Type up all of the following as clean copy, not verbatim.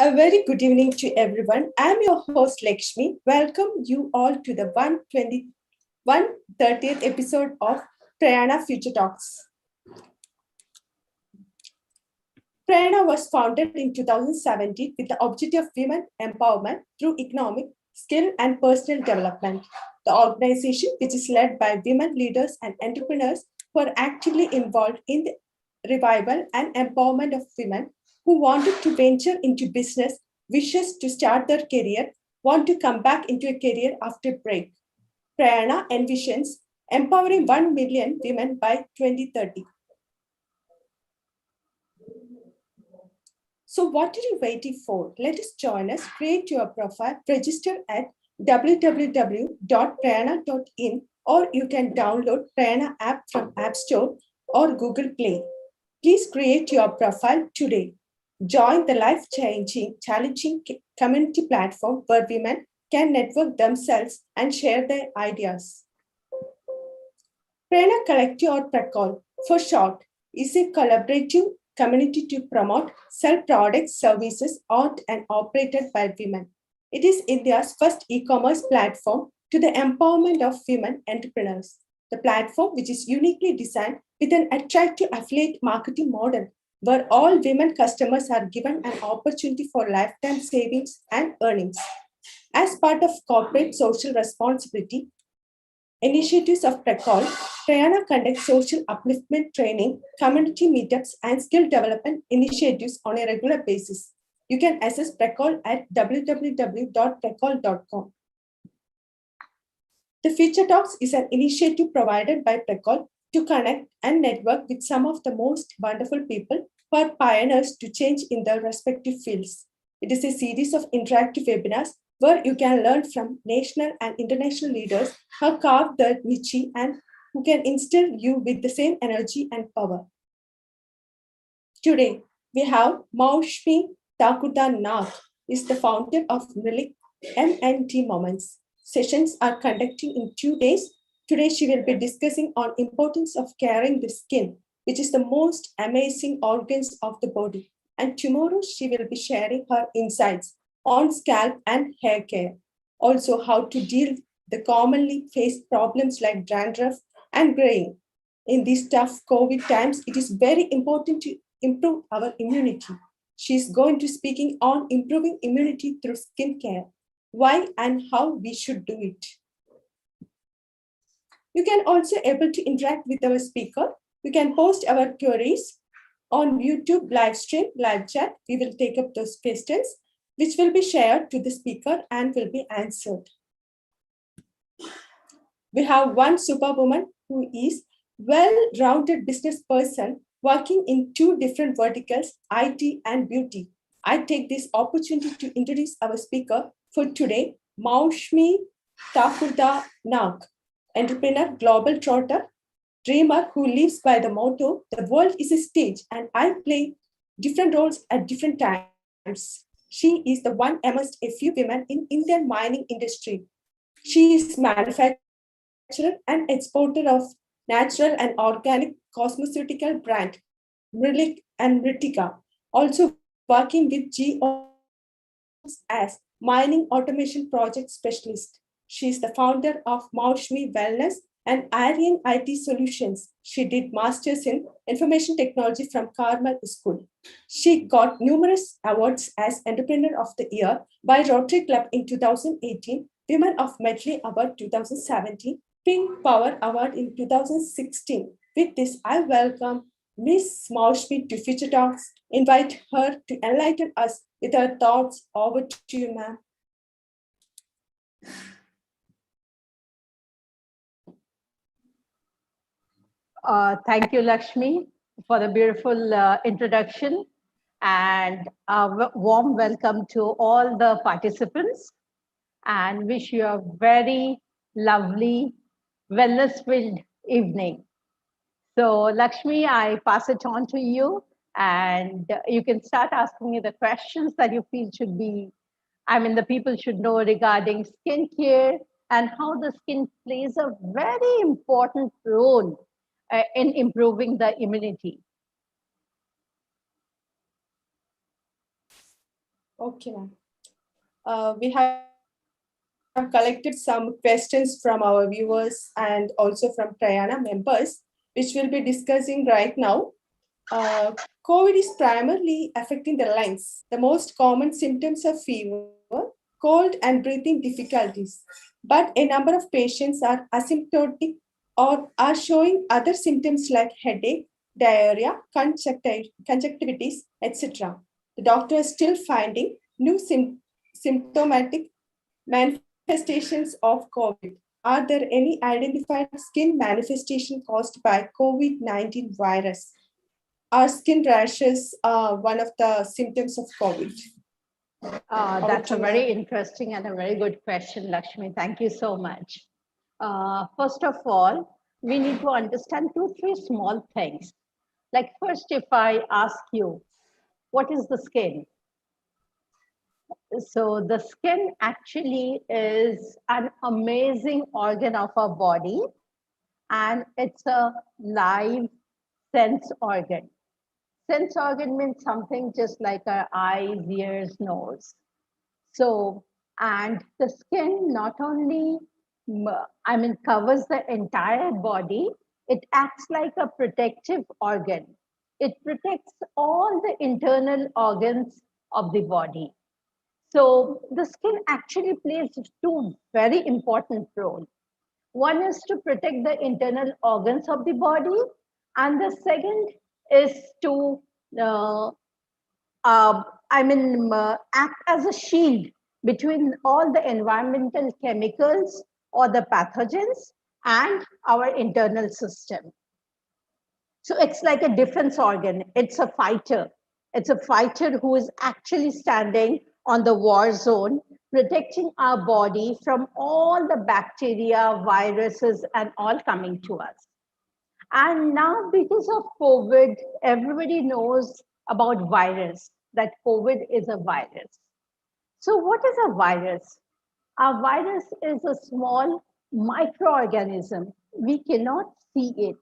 A very good evening to everyone. I'm your host Lekshmi. Welcome you all to the 130th episode of Prayaana Future Talks. Prayaana was founded in 2017 with the objective of women empowerment through economic, skill, and personal development. The organization, which is led by women leaders and entrepreneurs who are actively involved in the revival and empowerment of women who wanted to venture into business, wishes to start their career, want to come back into a career after break. Prayaana envisions empowering 1 million women by 2030. So what are you waiting for? Let us join us, create your profile, register at www.prayaana.in, or you can download Prayaana app from App Store or Google Play. Please create your profile today. Join the life-changing, challenging community platform where women can network themselves and share their ideas. Prayaana Collective or PRACOL, for short, is a collaborative community to promote, sell products, services, owned and operated by women. It is India's first e-commerce platform to the empowerment of women entrepreneurs. The platform, which is uniquely designed with an attractive affiliate marketing model, where all women customers are given an opportunity for lifetime savings and earnings. As part of corporate social responsibility, initiatives of PRACOL, Prayaana conducts social upliftment training, community meetups, and skill development initiatives on a regular basis. You can access PRACOL at www.pracol.com. The Future Talks is an initiative provided by PRACOL to connect and network with some of the most wonderful people who are pioneers to change in their respective fields. It is a series of interactive webinars where you can learn from national and international leaders who have carved their niche and who can instill you with the same energy and power. Today, we have Maushumi Thakurta Nag, is the founder of MrilQ MNT Moments. Sessions are conducting in 2 days. Today, she will be discussing on importance of caring the skin, which is the most amazing organs of the body. And tomorrow, she will be sharing her insights on scalp and hair care. Also, how to deal the commonly faced problems like dandruff and graying. In these tough COVID times, it is very important to improve our immunity. She is going to speaking on improving immunity through skincare, why and how we should do it. You can also able to interact with our speaker. You can post our queries on YouTube live stream, live chat. We will take up those questions, which will be shared to the speaker and will be answered. We have one superwoman who is well-rounded business person working in 2 different verticals, IT and beauty. I take this opportunity to introduce our speaker for today, Maushumi Thakurta Nag, entrepreneur, global trotter, dreamer who lives by the motto, the world is a stage and I play different roles at different times. She is the one amongst a few women in Indian mining industry. She is manufacturer and exporter of natural and organic cosmeceutical brand, MrilQ and Ritika, also working with GO as mining automation project specialist. She is the founder of Maushumi Wellness and Aryan IT Solutions. She did masters in information technology from Carmel School. She got numerous awards as Entrepreneur of the Year by Rotary Club in 2018, Women of Medley Award 2017, Pink Power Award in 2016. With this, I welcome Ms. Maushumi to Future Talks. Invite her to enlighten us with her thoughts. Over to you, ma'am. Thank you, Lakshmi, for the beautiful introduction, and a warm welcome to all the participants, and wish you a very lovely, wellness-filled evening. So, Lakshmi, I pass it on to you, and you can start asking me the questions that you feel should be, the people should know regarding skincare and how the skin plays a very important role in improving the immunity. Okay, ma'am. We have collected some questions from our viewers and also from Prayaana members, which we'll be discussing right now. COVID is primarily affecting the lungs. The most common symptoms are fever, cold, and breathing difficulties. But a number of patients are asymptomatic or are showing other symptoms like headache, diarrhea, conjunctivitis, etc. The doctor is still finding new symptomatic manifestations of COVID. Are there any identified skin manifestation caused by COVID-19 virus? Are skin rashes one of the symptoms of COVID? That's a very interesting and a very good question, Lakshmi. Thank you so much. First of all, we need to understand two, three small things. Like first, if I ask you, what is the skin? So the skin actually is an amazing organ of our body, and it's a live sense organ. Sense organ means something just like our eyes, ears, nose. So, and the skin not only, covers the entire body, it acts like a protective organ. It protects all the internal organs of the body. So, the skin actually plays two very important roles. One is to protect the internal organs of the body, and the second is to uh, act as a shield between all the environmental chemicals or the pathogens and our internal system. So it's like a defense organ. It's a fighter. It's a fighter who is actually standing on the war zone, protecting our body from all the bacteria, viruses, and all coming to us. And now, because of COVID, everybody knows about virus, that COVID is a virus. So, what is a virus? A virus is a small microorganism. We cannot see it.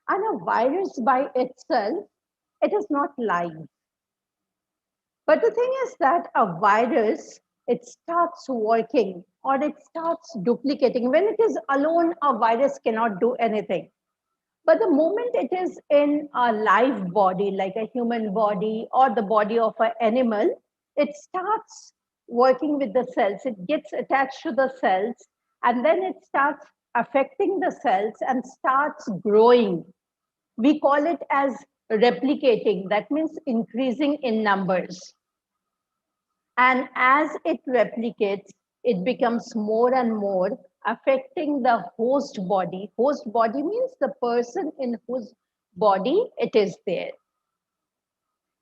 And a virus by itself, it is not live. But the thing is that a virus, it starts working or it starts duplicating. When it is alone, a virus cannot do anything. But the moment it is in a live body, like a human body or the body of an animal, it starts working with the cells. It gets attached to the cells and then it starts affecting the cells and starts growing. We call it as replicating. That means increasing in numbers. And as it replicates, it becomes more and more affecting the host body. Host body means the person in whose body it is there.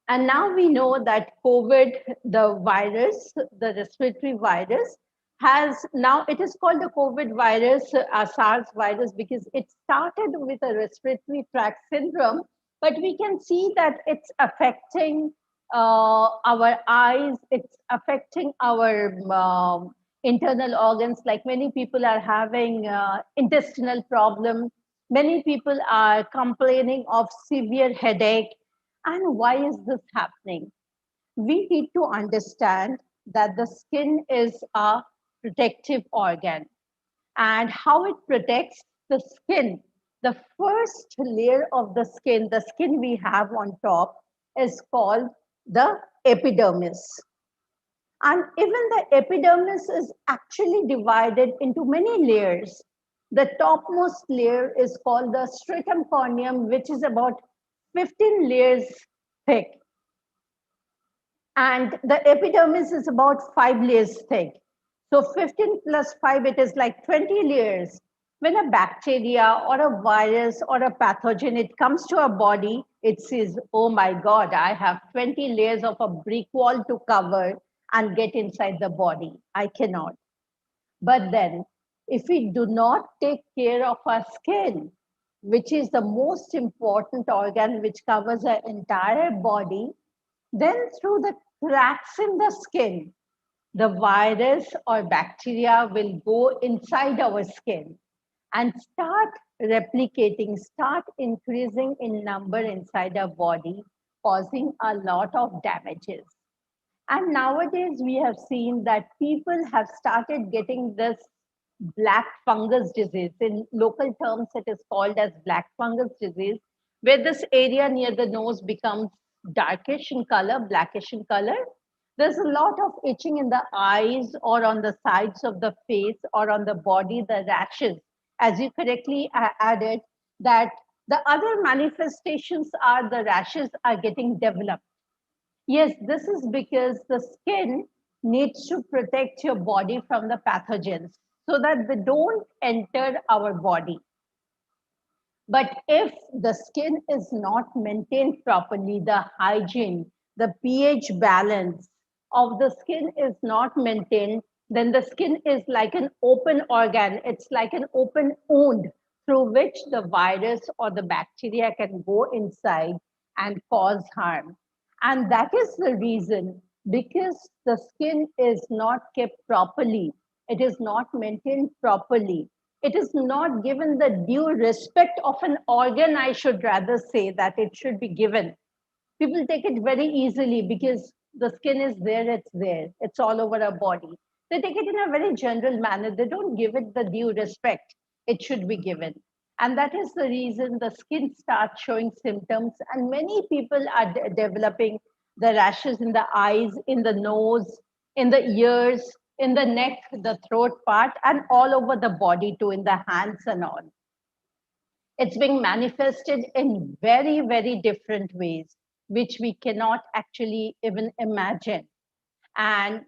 And now we know that COVID, the virus, the respiratory virus, has now it is called the COVID virus, SARS virus, because it started with a respiratory tract syndrome, but we can see that it's affecting our eyes, it's affecting our internal organs. Like many people are having intestinal problems, many people are complaining of severe headache. And why is this happening? We need to understand that the skin is a protective organ and how it protects the skin. The first layer of the skin we have on top is called the epidermis. And even the epidermis is actually divided into many layers. The topmost layer is called the stratum corneum, which is about 15 layers thick. And the epidermis is about 5 layers thick. So 15 plus 5, it is like 20 layers. When a bacteria or a virus or a pathogen, it comes to our body, it says, oh my God, I have 20 layers of a brick wall to cover and get inside the body. I cannot. But then, if we do not take care of our skin, which is the most important organ which covers our entire body, then through the cracks in the skin, the virus or bacteria will go inside our skin and start replicating, start increasing in number inside our body, causing a lot of damages. And nowadays, we have seen that people have started getting this black fungus disease. In local terms, it is called as black fungus disease, where this area near the nose becomes darkish in color, blackish in color. There's a lot of itching in the eyes or on the sides of the face or on the body, the rashes. As you correctly added, that the other manifestations are the rashes are getting developed. Yes, this is because the skin needs to protect your body from the pathogens so that they don't enter our body. But if the skin is not maintained properly, the hygiene, the pH balance of the skin is not maintained, then the skin is like an open organ. It's like an open wound through which the virus or the bacteria can go inside and cause harm. And that is the reason, because the skin is not kept properly, it is not maintained properly, it is not given the due respect of an organ, I should rather say that it should be given. People take it very easily because the skin is there, it's all over our body. They take it in a very general manner. They don't give it the due respect it should be given. And that is the reason the skin starts showing symptoms, and many people are developing the rashes in the eyes, in the nose, in the ears, in the neck, the throat part, and all over the body too, in the hands and all. It's being manifested in very, very different ways, which we cannot actually even imagine. And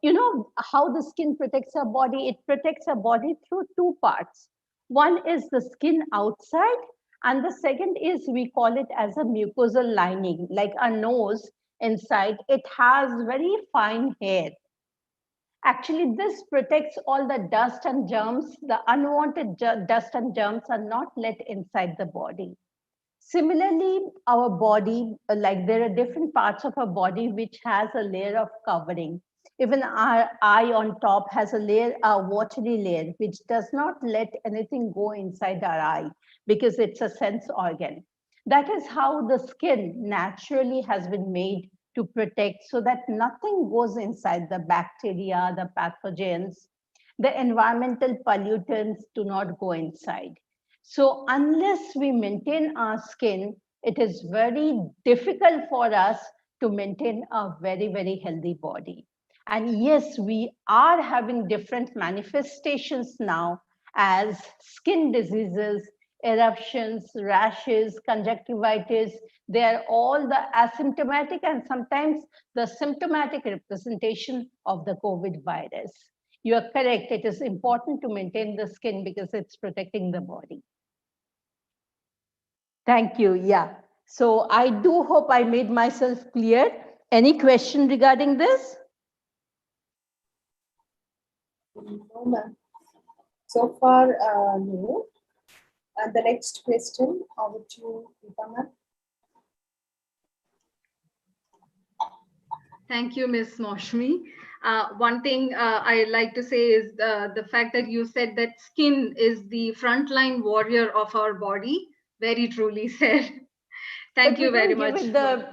you know how the skin protects our body? It protects our body through two parts. One is the skin outside, and the second is, we call it as a mucosal lining, like a nose inside. It has very fine hair. Actually, this protects all the dust and germs. The unwanted dust and germs are not let inside the body. Similarly, our body, like there are different parts of our body which has a layer of covering. Even our eye on top has a layer, a watery layer, which does not let anything go inside our eye because it's a sense organ. That is how the skin naturally has been made to protect, so that nothing goes inside. The bacteria, the pathogens, the environmental pollutants do not go inside. So unless we maintain our skin, it is very difficult for us to maintain a very, very healthy body. And yes, we are having different manifestations now as skin diseases, eruptions, rashes, conjunctivitis. They are all the asymptomatic and sometimes the symptomatic representation of the COVID virus. You are correct. It is important to maintain the skin because it's protecting the body. Thank you. Yeah. So I do hope I made myself clear. Any question regarding this? No, ma'am. So far, no. And the next question, over to Deepa, ma'am. Thank you, Ms. Maushumi. One thing I like to say is the fact that you said that skin is the frontline warrior of our body. Very truly said. Thank you very much.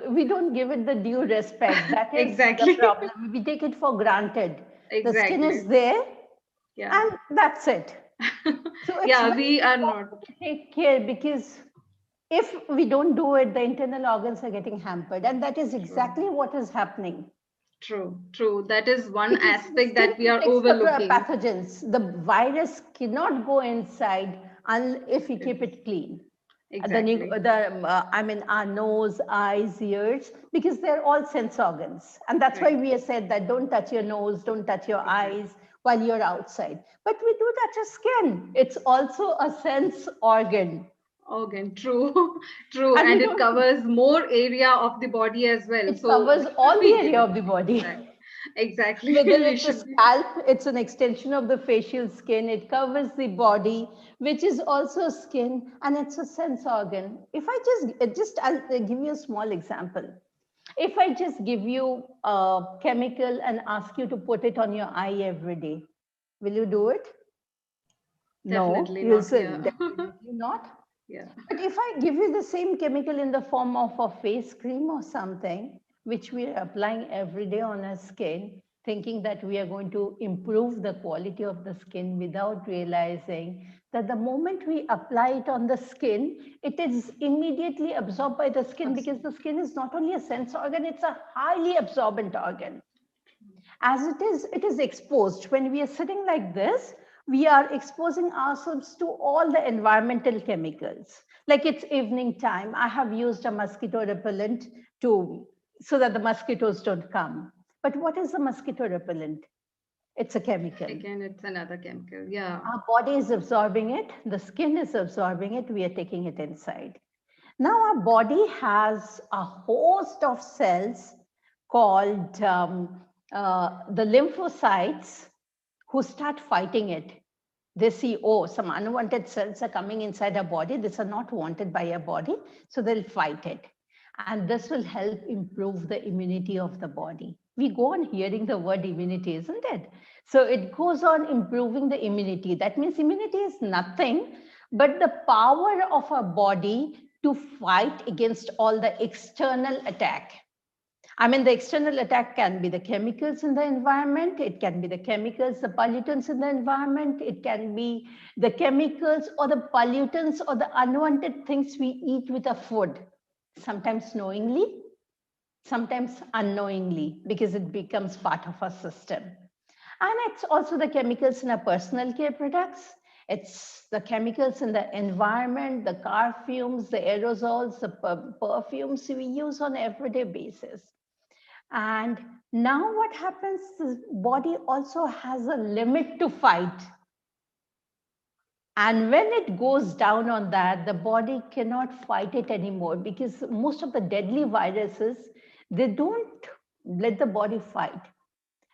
We don't give it the due respect. That is exactly. the problem. We take it for granted. Exactly. The skin is there, yeah. and that's it. So it's yeah, we are not. Take care, because if we don't do it, the internal organs are getting hampered, and that is exactly what is happening. True, true. That is one aspect that we are overlooking. The pathogens, the virus cannot go inside if we keep it clean. Exactly. I mean, our nose, eyes, ears, because they're all sense organs. And that's why we have said that don't touch your nose, don't touch your eyes while you're outside. But we do touch your skin. It's also a sense organ. True, true. And it covers more area of the body as well. It covers all the area of the body. Exactly. Whether it's a scalp, it's an extension of the facial skin, it covers the body, which is also skin, and it's a sense organ. If I I'll give you a small example. If I just give you a chemical and ask you to put it on your eye every day, will you do it? Definitely no, not. Yeah. Definitely not. Yeah. But if I give you the same chemical in the form of a face cream or something, which we are applying every day on our skin, thinking that we are going to improve the quality of the skin without realizing that the moment we apply it on the skin, it is immediately absorbed by the skin, because the skin is not only a sense organ, it's a highly absorbent organ. As it is exposed. When we are sitting like this, we are exposing ourselves to all the environmental chemicals. Like it's evening time, I have used a mosquito repellent so that the mosquitoes don't come. But what is a mosquito repellent? It's a chemical. Again, it's another chemical. Yeah. Our body is absorbing it, the skin is absorbing it, we are taking it inside. Now our body has a host of cells called the lymphocytes, who start fighting it. They see, oh, some unwanted cells are coming inside our body. These are not wanted by our body, so they'll fight it. And this will help improve the immunity of the body. We go on hearing the word immunity, isn't it? So it goes on improving the immunity. That means immunity is nothing but the power of our body to fight against all the external attack. I mean, the external attack can be the chemicals in the environment. It can be the chemicals, the pollutants in the environment. It can be the chemicals or the pollutants or the unwanted things we eat with our food. Sometimes knowingly, sometimes unknowingly, because it becomes part of our system. And it's also the chemicals in our personal care products. It's the chemicals in the environment, the car fumes, the aerosols, the perfumes we use on an everyday basis. And now what happens, the body also has a limit to fight. And when it goes down on that, the body cannot fight it anymore, because most of the deadly viruses, they don't let the body fight.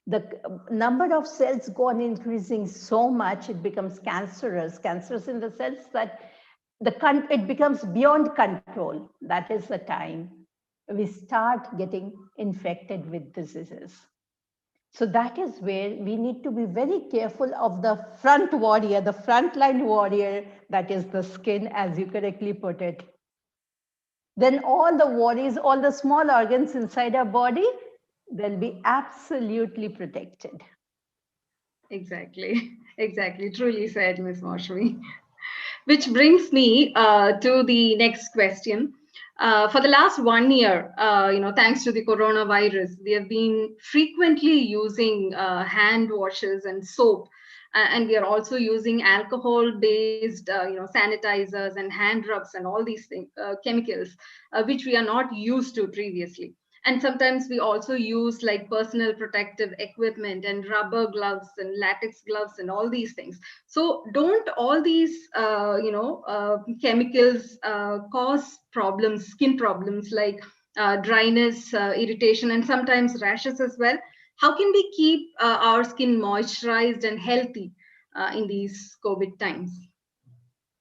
The number of cells go on increasing so much, it becomes cancerous in the sense that it becomes beyond control. That is the time we start getting infected with diseases. So that is where we need to be very careful of the front warrior, the frontline warrior, that is the skin, as you correctly put it. Then all the worries, all the small organs inside our body, they'll be absolutely protected. Exactly. Exactly. Truly said, Ms. Maushumi. Which brings me to the next question. For the last 1 year, thanks to the coronavirus, we have been frequently using hand washes and soap, and we are also using alcohol-based, sanitizers and hand rubs and all these things, chemicals, which we are not used to previously. And sometimes we also use like personal protective equipment and rubber gloves and latex gloves and all these things. So don't all these chemicals cause problems, skin problems like dryness, irritation, and sometimes rashes as well? How can we keep our skin moisturized and healthy in these COVID times?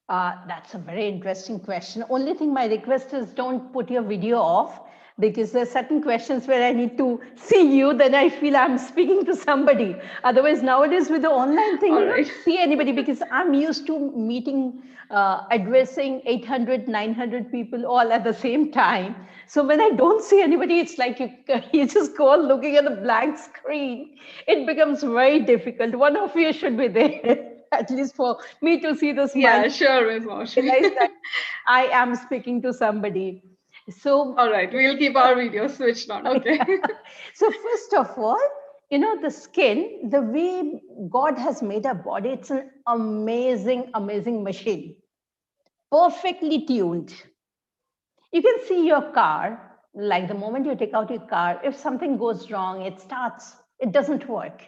That's a very interesting question. Only thing my request is, don't put your video off, because there's certain questions where I need to see you, then I feel I'm speaking to somebody. Otherwise, nowadays with the online thing, you don't see anybody, because I'm used to meeting, addressing 800, 900 people all at the same time. So when I don't see anybody, it's like you just go on looking at the blank screen. It becomes very difficult. One of you should be there. At least for me to see the smile. Yeah, sure, Ms. Maushumi. Realize that I am speaking to somebody. So, all right, we'll keep our video switched on. Okay. So first of all, the skin, the way God has made our body, it's an amazing, amazing machine, perfectly tuned. You can see your car, like the moment you take out your car, if something goes wrong, it doesn't work.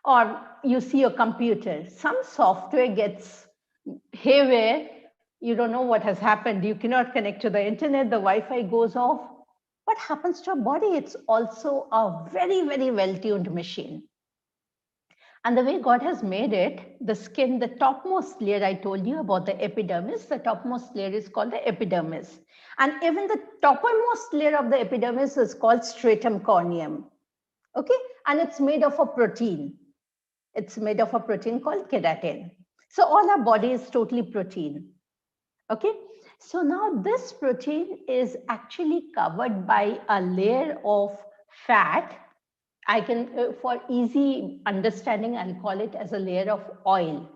Or you see your computer, some software gets haywire, you don't know what has happened, you cannot connect to the internet, the Wi-Fi goes off. What happens to our body? It's also a very, very well-tuned machine. And the way God has made it, the skin, the topmost layer, I told you about the epidermis, the topmost layer is called the epidermis. And even the toppermost layer of the epidermis is called stratum corneum. Okay, and it's made of a protein. It's made of a protein called keratin. So all our body is totally protein. Okay, So now this protein is actually covered by a layer of fat. I can, for easy understanding, I'll call it as a layer of oil.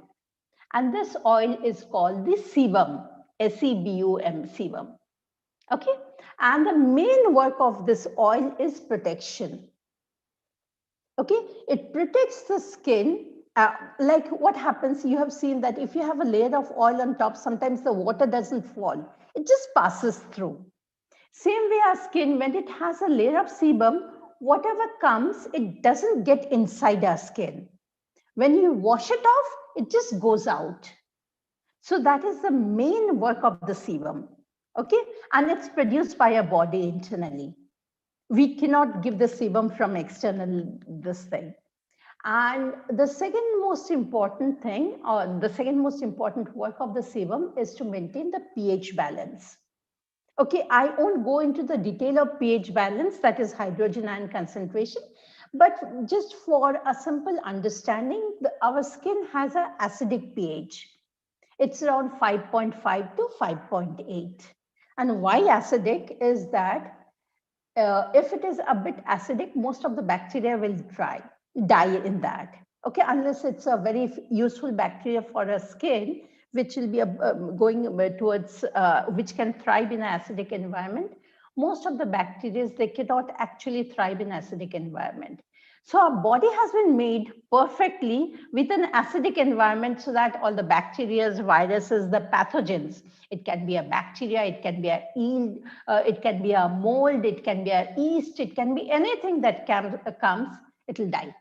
And this oil is called the sebum, sebum, sebum. Okay. And the main work of this oil is protection. Okay. It protects the skin. Like what happens, you have seen that if you have a layer of oil on top, sometimes the water doesn't fall. It just passes through. Same way our skin, when it has a layer of sebum, whatever comes, it doesn't get inside our skin. When you wash it off, it just goes out. So that is the main work of the sebum. Okay, and it's produced by our body internally. We cannot give the sebum from external this thing. And the second most important thing, or the second most important work of the sebum is to maintain the pH balance. Okay, I won't go into the detail of pH balance, that is hydrogen ion concentration, but just for a simple understanding, our skin has an acidic pH. It's around 5.5 to 5.8. And why acidic is that if it is a bit acidic, most of the bacteria will die in that. Okay, unless it's a very useful bacteria for our skin, which will be going towards, which can thrive in an acidic environment. Most of the bacteria, they cannot actually thrive in acidic environment. So our body has been made perfectly with an acidic environment so that all the bacteria, viruses, the pathogens, it can be a bacteria, it can be a eel, it can be a mold, it can be a yeast, it can be anything that comes, it will die.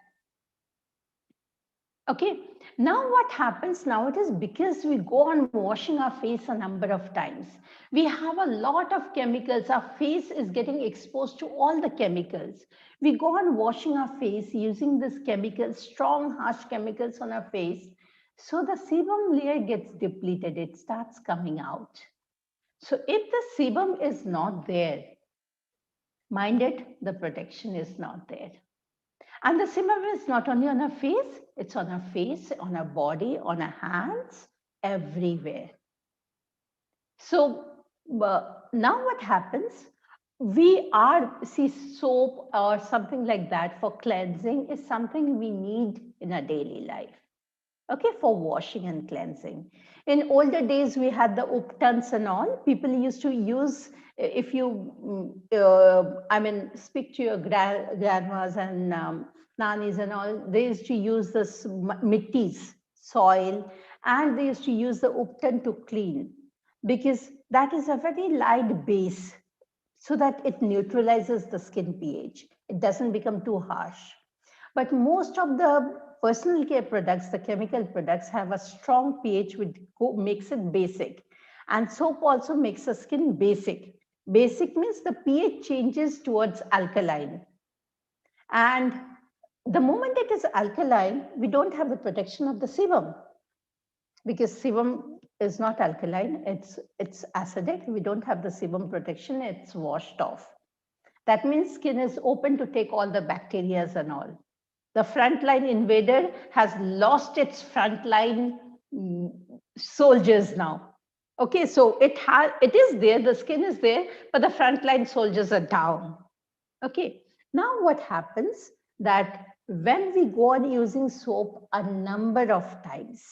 Okay, now what happens now, it is because we go on washing our face a number of times. We have a lot of chemicals. Our face is getting exposed to all the chemicals. We go on washing our face using this chemicals, strong, harsh chemicals on our face. So the sebum layer gets depleted. It starts coming out. So if the sebum is not there, mind it, the protection is not there. And the sebum is not only on our face, it's on our face, on our body, on our hands, everywhere. So now what happens? See, soap or something like that for cleansing is something we need in our daily life. Okay, for washing and cleansing. In older days, we had the uptons and all. People used to use, if you, speak to your grandmas and nannies and all, they used to use this mittis, soil, and they used to use the upton to clean because that is a very light base so that it neutralizes the skin pH. It doesn't become too harsh. But most of the personal care products, the chemical products, have a strong pH which makes it basic. And soap also makes the skin basic. Basic means the pH changes towards alkaline. And the moment it is alkaline, we don't have the protection of the sebum because sebum is not alkaline, it's acidic. We don't have the sebum protection, it's washed off. That means skin is open to take all the bacteria and all. The frontline invader has lost its frontline soldiers now. Okay, so it is there, the skin is there, but the frontline soldiers are down. Okay, now what happens that when we go on using soap a number of times,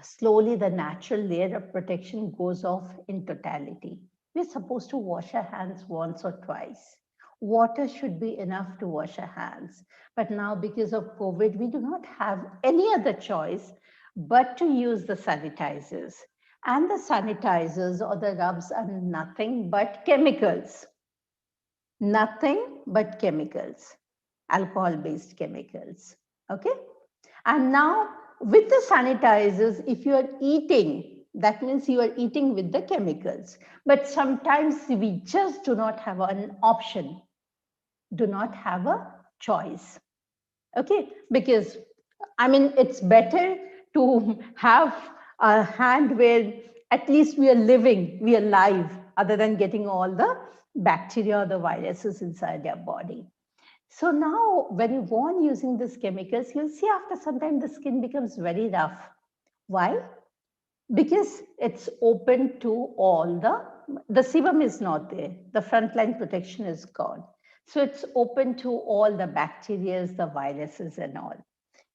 slowly the natural layer of protection goes off in totality. We're supposed to wash our hands once or twice. Water should be enough to wash our hands. But now because of COVID, we do not have any other choice but to use the sanitizers. And the sanitizers or the rubs are nothing but chemicals. Nothing but chemicals, alcohol-based chemicals, okay? And now with the sanitizers, if you are eating, that means you are eating with the chemicals. But sometimes we just do not have an option, do not have a choice, okay? Because, it's better to have a hand where at least we are living, we are alive, other than getting all the bacteria or the viruses inside our body. So now when you go on using these chemicals, you'll see after some time the skin becomes very rough. Why? Because it's open to all the sebum is not there. The frontline protection is gone. So it's open to all the bacteria, the viruses and all.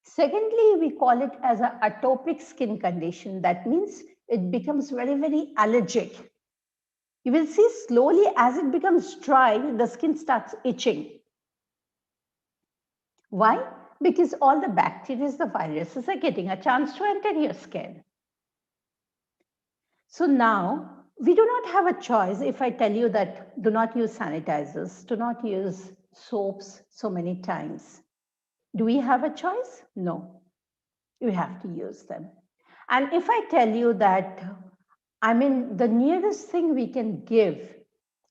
Secondly, we call it as an atopic skin condition. That means it becomes very, very allergic. You will see slowly as it becomes dry, the skin starts itching. Why? Because all the bacteria, the viruses are getting a chance to enter your skin. So now we do not have a choice if I tell you that do not use sanitizers, do not use soaps so many times. Do we have a choice? No, you have to use them. And if I tell you that, I mean, the nearest thing we can give,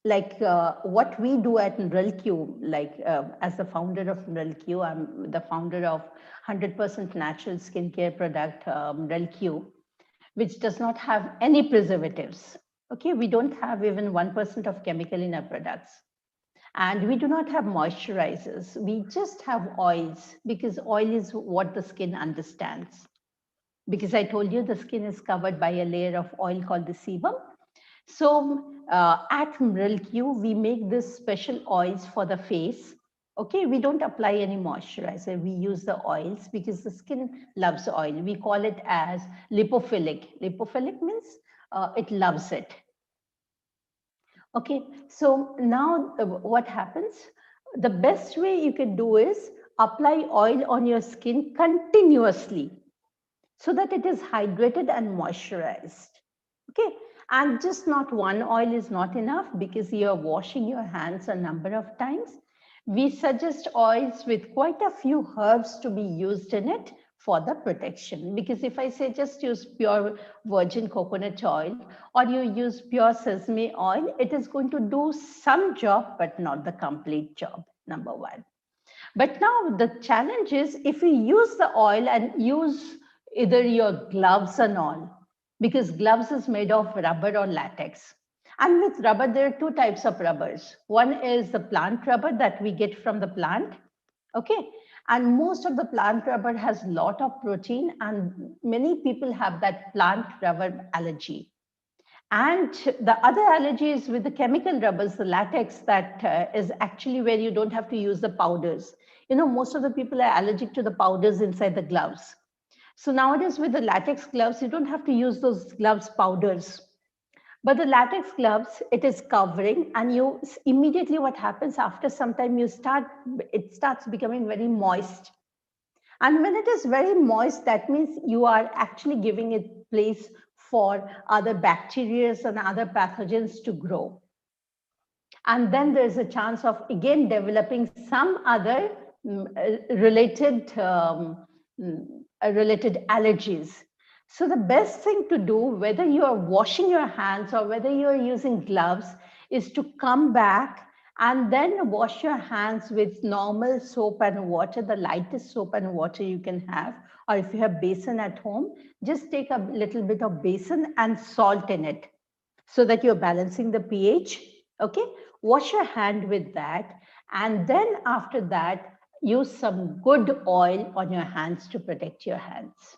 like what we do at MrilQ, like as the founder of MrilQ, I'm the founder of 100% natural skincare product, MrilQ, which does not have any preservatives. Okay, we don't have even 1% of chemical in our products. And we do not have moisturizers. We just have oils because oil is what the skin understands. Because I told you the skin is covered by a layer of oil called the sebum. So at MrilQ, we make this special oils for the face. Okay, we don't apply any moisturizer. We use the oils because the skin loves oil. We call it as lipophilic. Lipophilic means it loves it. Okay, so now what happens? The best way you can do is apply oil on your skin continuously so that it is hydrated and moisturized. Okay, and just not one oil is not enough because you're washing your hands a number of times. We suggest oils with quite a few herbs to be used in it for the protection. Because if I say just use pure virgin coconut oil or you use pure sesame oil, it is going to do some job, but not the complete job, number one. But now the challenge is if we use the oil and use either your gloves and all, because gloves is made of rubber or latex. And with rubber, there are two types of rubbers. One is the plant rubber that we get from the plant. Okay. And most of the plant rubber has a lot of protein, and many people have that plant rubber allergy. And the other allergy is with the chemical rubbers, the latex that is actually where you don't have to use the powders. You know, most of the people are allergic to the powders inside the gloves. So nowadays with the latex gloves, you don't have to use those gloves powders. But the latex gloves, it is covering, and you immediately what happens after some time, it starts becoming very moist. And when it is very moist, that means you are actually giving it place for other bacteria and other pathogens to grow. And then there's a chance of again developing some other related allergies. So the best thing to do, whether you are washing your hands or whether you are using gloves, is to come back and then wash your hands with normal soap and water, the lightest soap and water you can have. Or if you have basin at home, just take a little bit of basin and salt in it so that you're balancing the pH. Okay, wash your hand with that. And then after that, use some good oil on your hands to protect your hands.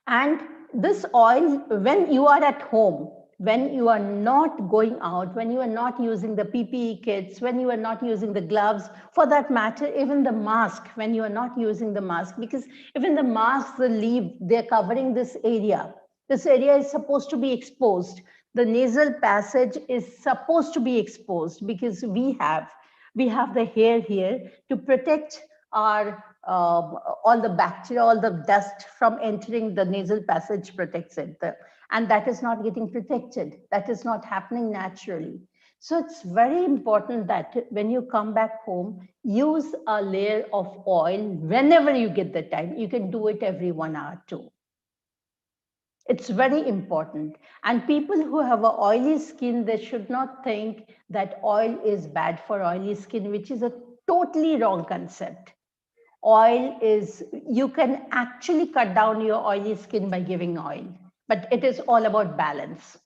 And this oil, when you are at home, when you are not going out, when you are not using the PPE kits, when you are not using the gloves, for that matter, even the mask, when you are not using the mask, because even the masks, the leaf, they're covering this area. This area is supposed to be exposed. The nasal passage is supposed to be exposed because we have the hair here to protect our all the bacteria, all the dust from entering the nasal passage protects it. And that is not getting protected. That is not happening naturally. So it's very important that when you come back home, use a layer of oil whenever you get the time. You can do it every 1 hour too. It's very important. And people who have an oily skin, they should not think that oil is bad for oily skin, which is a totally wrong concept. Oil is, you can actually cut down your oily skin by giving oil, but it is all about balance.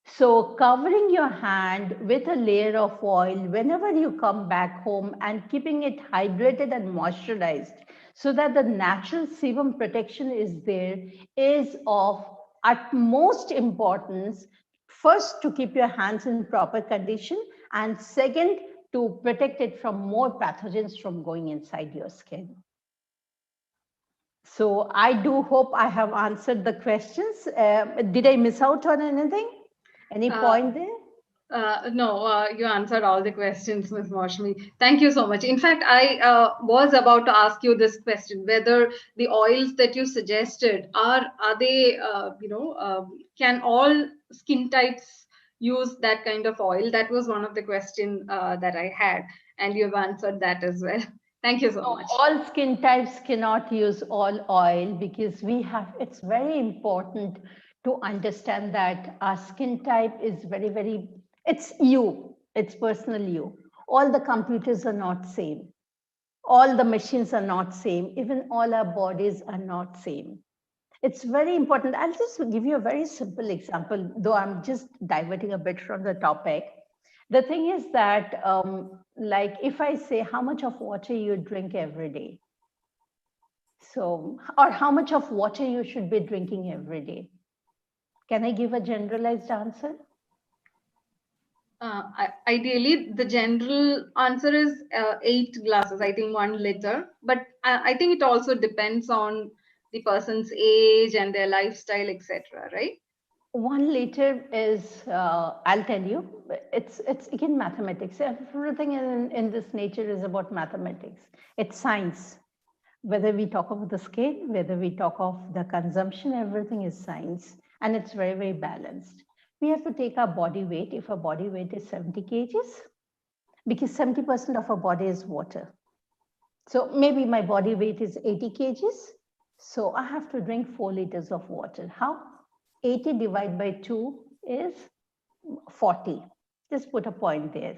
So covering your hand with a layer of oil whenever you come back home and keeping it hydrated and moisturized so that the natural sebum protection is there is of utmost importance. First, to keep your hands in proper condition, and second, to protect it from more pathogens from going inside your skin. So I do hope I have answered the questions. Did I miss out on anything? Any point there? No, you answered all the questions, Ms. Maushumi. Thank you so much. In fact, I was about to ask you this question: whether the oils that you suggested are they, can all skin types use that kind of oil? That was one of the questions that I had, and you've answered that as well. Thank you so No, much. all skin types cannot use all oil because it's very important to understand that our skin type is it's you, it's personal you. All the computers are not same. All the machines are not same. Even all our bodies are not same. It's very important. I'll just give you a very simple example, though I'm just diverting a bit from the topic. The thing is that, like if I say how much of water you drink every day, so, or how much of water you should be drinking every day. Can I give a generalized answer? Ideally, the general answer is 8 glasses, I think 1 liter. But I think it also depends on the person's age and their lifestyle, etc. Right? 1 liter is, I'll tell you, it's again mathematics. Everything in this nature is about mathematics. It's science. Whether we talk of the scale, whether we talk of the consumption, everything is science. And it's very, very balanced. We have to take our body weight. If our body weight is 70 kgs, because 70% of our body is water. So maybe my body weight is 80 kgs. So I have to drink 4 liters of water. How? 80 divided by 2 is 40. Just put a point there.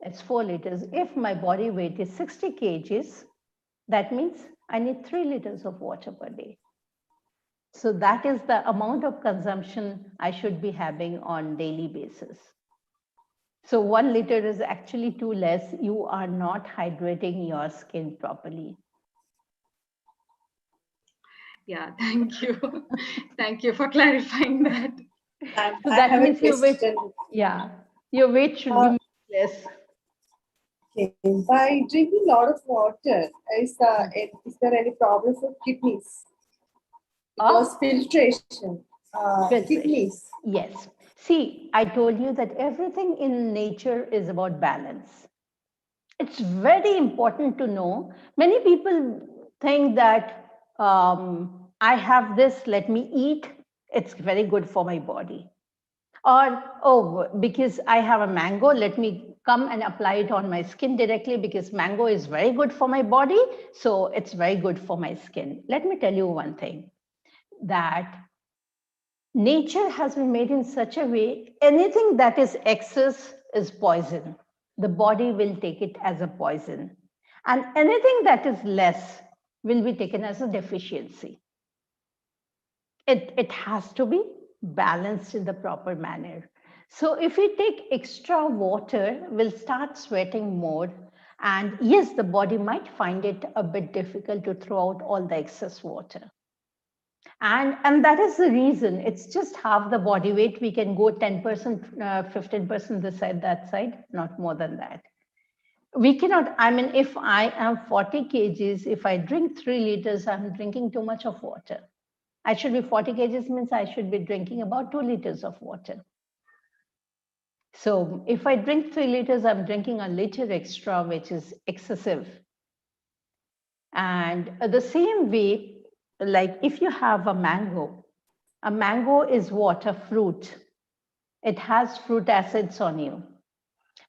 It's 4 liters. If my body weight is 60 kgs, that means I need 3 liters of water per day. So that is the amount of consumption I should be having on daily basis. So 1 liter is actually too less. You are not hydrating your skin properly. Yeah, thank you. Thank you for clarifying that. So that means your weight, your weight should be less. Okay. By drinking a lot of water, is there any problem for kidneys? Because filtration. Kidneys. Yes. See, I told you that everything in nature is about balance. It's very important to know. Many people think that I have this, let me eat. It's very good for my body. Or, oh, because I have a mango, let me come and apply it on my skin directly because mango is very good for my body. So it's very good for my skin. Let me tell you one thing, that nature has been made in such a way, anything that is excess is poison. The body will take it as a poison. And anything that is less will be taken as a deficiency. It has to be balanced in the proper manner. So if we take extra water, we'll start sweating more. And yes, the body might find it a bit difficult to throw out all the excess water. And that is the reason. It's just half the body weight. We can go 10%, 15% this side, that side, not more than that. We cannot, I mean, if I am 40 kgs, if I drink 3 liters, I'm drinking too much of water. I should be 40 kgs means I should be drinking about 2 liters of water. So if I drink 3 liters, I'm drinking a liter extra, which is excessive. And the same way, like if you have a mango is what? A fruit. It has fruit acids on you.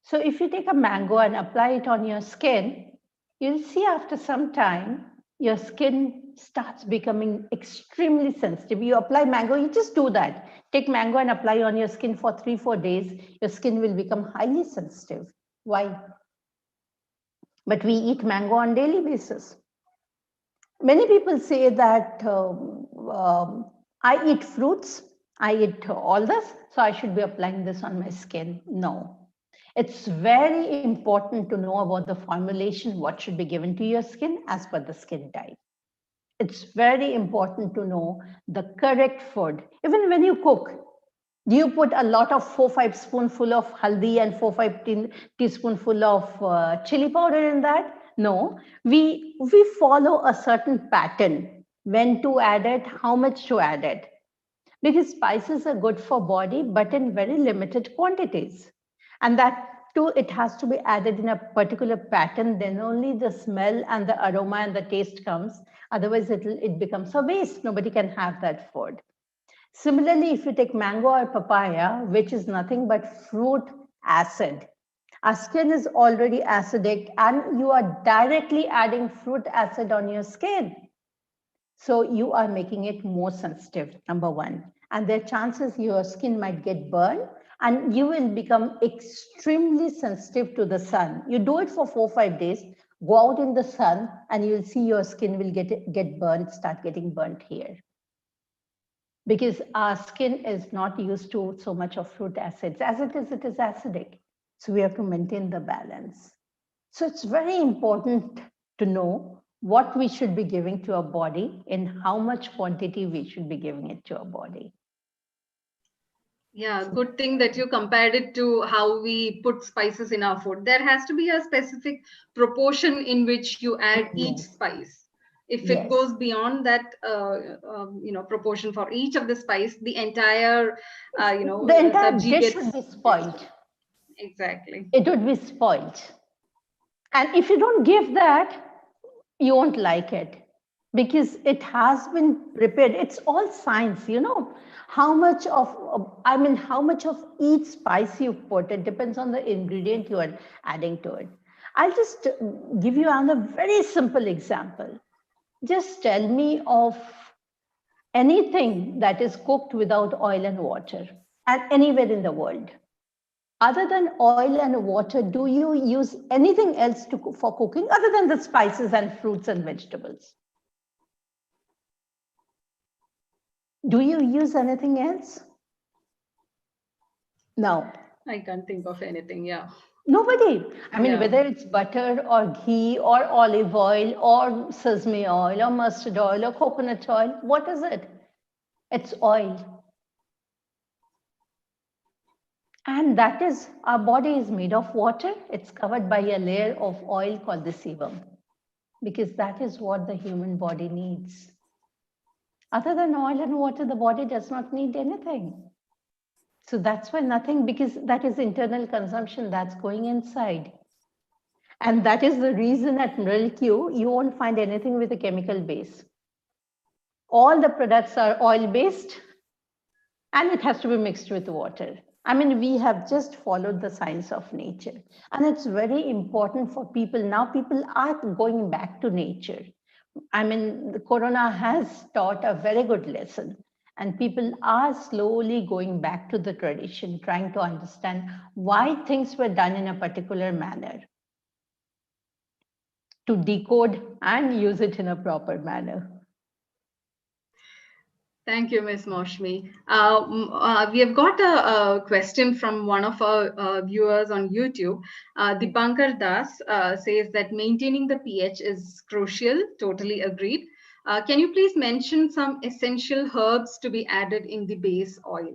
So if you take a mango and apply it on your skin, you'll see after some time, your skin starts becoming extremely sensitive. You apply mango, you just do that. Take mango and apply on your skin for 3-4 days, your skin will become highly sensitive. Why? But we eat mango on daily basis. Many people say that I eat fruits I eat all this, so I should be applying this on my skin. No. It's very important to know about the formulation, what should be given to your skin as per the skin type. It's very important to know the correct food. Even when you cook, do you put a lot of 4-5 spoonful of haldi and 4-5 teaspoonful of chili powder in that? No, we follow a certain pattern, when to add it, how much to add it. Because spices are good for body, but in very limited quantities. And that too, it has to be added in a particular pattern, then only the smell and the aroma and the taste comes. Otherwise, it becomes a waste. Nobody can have that food. Similarly, if you take mango or papaya, which is nothing but fruit acid, our skin is already acidic and you are directly adding fruit acid on your skin. So you are making it more sensitive, number one. And there are chances your skin might get burned and you will become extremely sensitive to the sun. You do it for 4-5 days, go out in the sun and you'll see your skin will get burned, start getting burnt here. Because our skin is not used to so much of fruit acids. As it is acidic. So we have to maintain the balance. So it's very important to know what we should be giving to our body and how much quantity we should be giving it to our body. Yeah, good thing that you compared it to how we put spices in our food. There has to be a specific proportion in which you add each spice. If it goes beyond that, proportion for each of the spice, the entire, the entire dish would be spoiled. Exactly. It would be spoiled. And if you don't give that, you won't like it because it has been prepared. It's all science, you know. How much of each spice you put, it depends on the ingredient you are adding to it. I'll just give you another very simple example. Just tell me of anything that is cooked without oil and water and anywhere in the world. Other than oil and water, do you use anything else for cooking other than the spices and fruits and vegetables? Do you use anything else? No. I can't think of anything, yeah. Nobody. I mean, whether it's butter or ghee or olive oil or sesame oil or mustard oil or coconut oil, what is it? It's oil. And that is, our body is made of water. It's covered by a layer of oil called the sebum, because that is what the human body needs. Other than oil and water, the body does not need anything. So that's why nothing, because that is internal consumption that's going inside. And that is the reason at MrilQ, you won't find anything with a chemical base. All the products are oil-based and it has to be mixed with water. I mean, we have just followed the science of nature. And it's very important for people. Now people are going back to nature. I mean, the corona has taught a very good lesson. And people are slowly going back to the tradition, trying to understand why things were done in a particular manner, to decode and use it in a proper manner. Thank you, Ms. Maushumi. We have got a question from one of our viewers on YouTube. Dipankar Das says that maintaining the pH is crucial. Totally agreed. Can you please mention some essential herbs to be added in the base oil?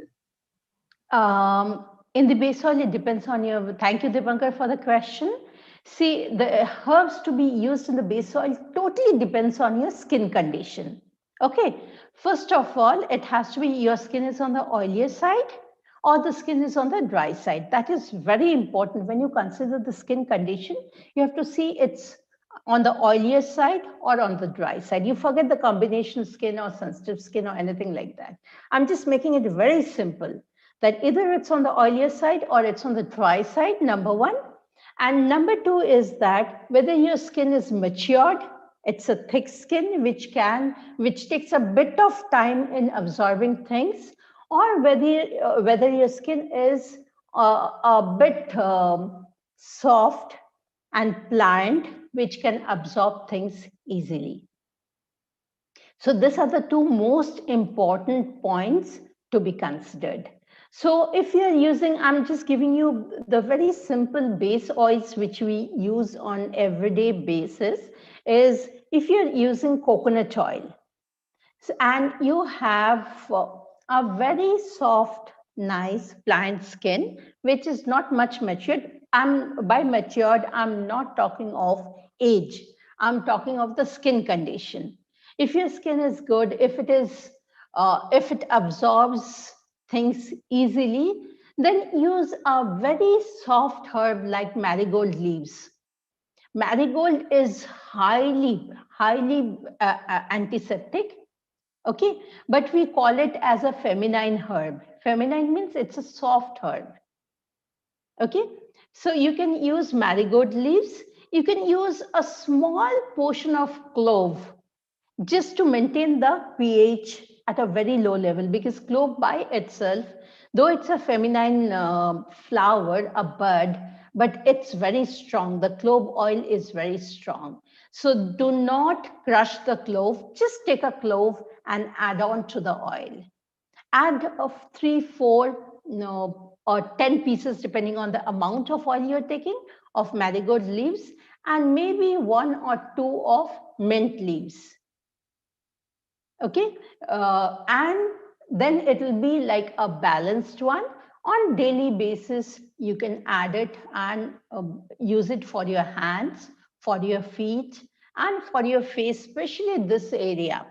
In the base oil, it depends on your, thank you, Dipankar, for the question. See, the herbs to be used in the base oil totally depends on your skin condition. Okay, first of all, it has to be your skin is on the oilier side or the skin is on the dry side. That is very important. When you consider the skin condition, you have to see it's on the oilier side or on the dry side. You forget the combination skin or sensitive skin or anything like that. I'm just making it very simple that either it's on the oilier side or it's on the dry side, number one. And number two is that whether your skin is matured, it's a thick skin which takes a bit of time in absorbing things, or whether your skin is a bit soft and pliant, which can absorb things easily. So these are the two most important points to be considered. So if you're using, I'm just giving you the very simple base oils which we use on everyday basis, is if you're using coconut oil, and you have a very soft, nice plant skin, which is not much matured. By matured, I'm not talking of age. I'm talking of the skin condition. If your skin is good, if it absorbs things easily, then use a very soft herb like marigold leaves. Marigold is highly antiseptic. Okay, but we call it as a feminine herb. Feminine means it's a soft herb. Okay, so you can use marigold leaves. You can use a small portion of clove just to maintain the pH at a very low level, because clove by itself, though it's a feminine flower, a bud, but it's very strong. The clove oil is very strong. So do not crush the clove, just take a clove and add on to the oil. Add of 3, 4, or 10 pieces, depending on the amount of oil you're taking, of marigold leaves, and maybe 1 or 2 of mint leaves. Okay, and then it will be like a balanced one. On daily basis, you can add it and use it for your hands, for your feet, and for your face, especially this area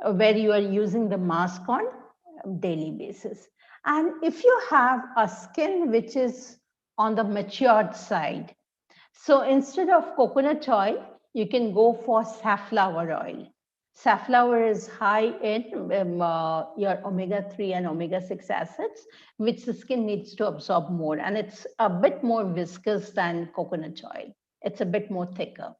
where you are using the mask on daily basis. And if you have a skin which is on the matured side, so instead of coconut oil, you can go for safflower oil. Safflower is high in your omega-3 and omega-6 acids, which the skin needs to absorb more. And it's a bit more viscous than coconut oil. It's a bit more thicker.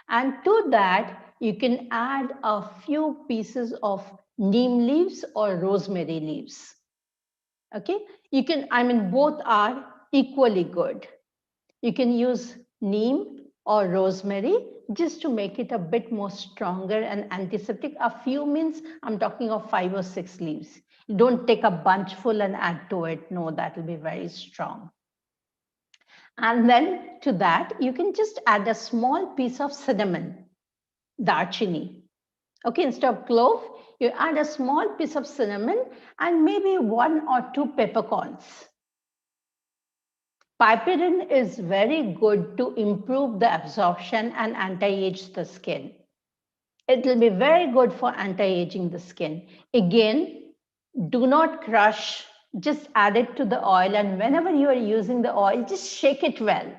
And to that, you can add a few pieces of neem leaves or rosemary leaves. Okay, you can, both are equally good. You can use neem or rosemary just to make it a bit more stronger and antiseptic. A few means I'm talking of 5 or 6 leaves. You don't take a bunch full and add to it. No, that will be very strong. And then to that, you can just add a small piece of cinnamon, darchini. Okay, instead of clove, you add a small piece of cinnamon and maybe 1 or 2 peppercorns. Piperine is very good to improve the absorption and anti-age the skin. It will be very good for anti-aging the skin. Again, do not crush, just add it to the oil, and whenever you are using the oil, just shake it well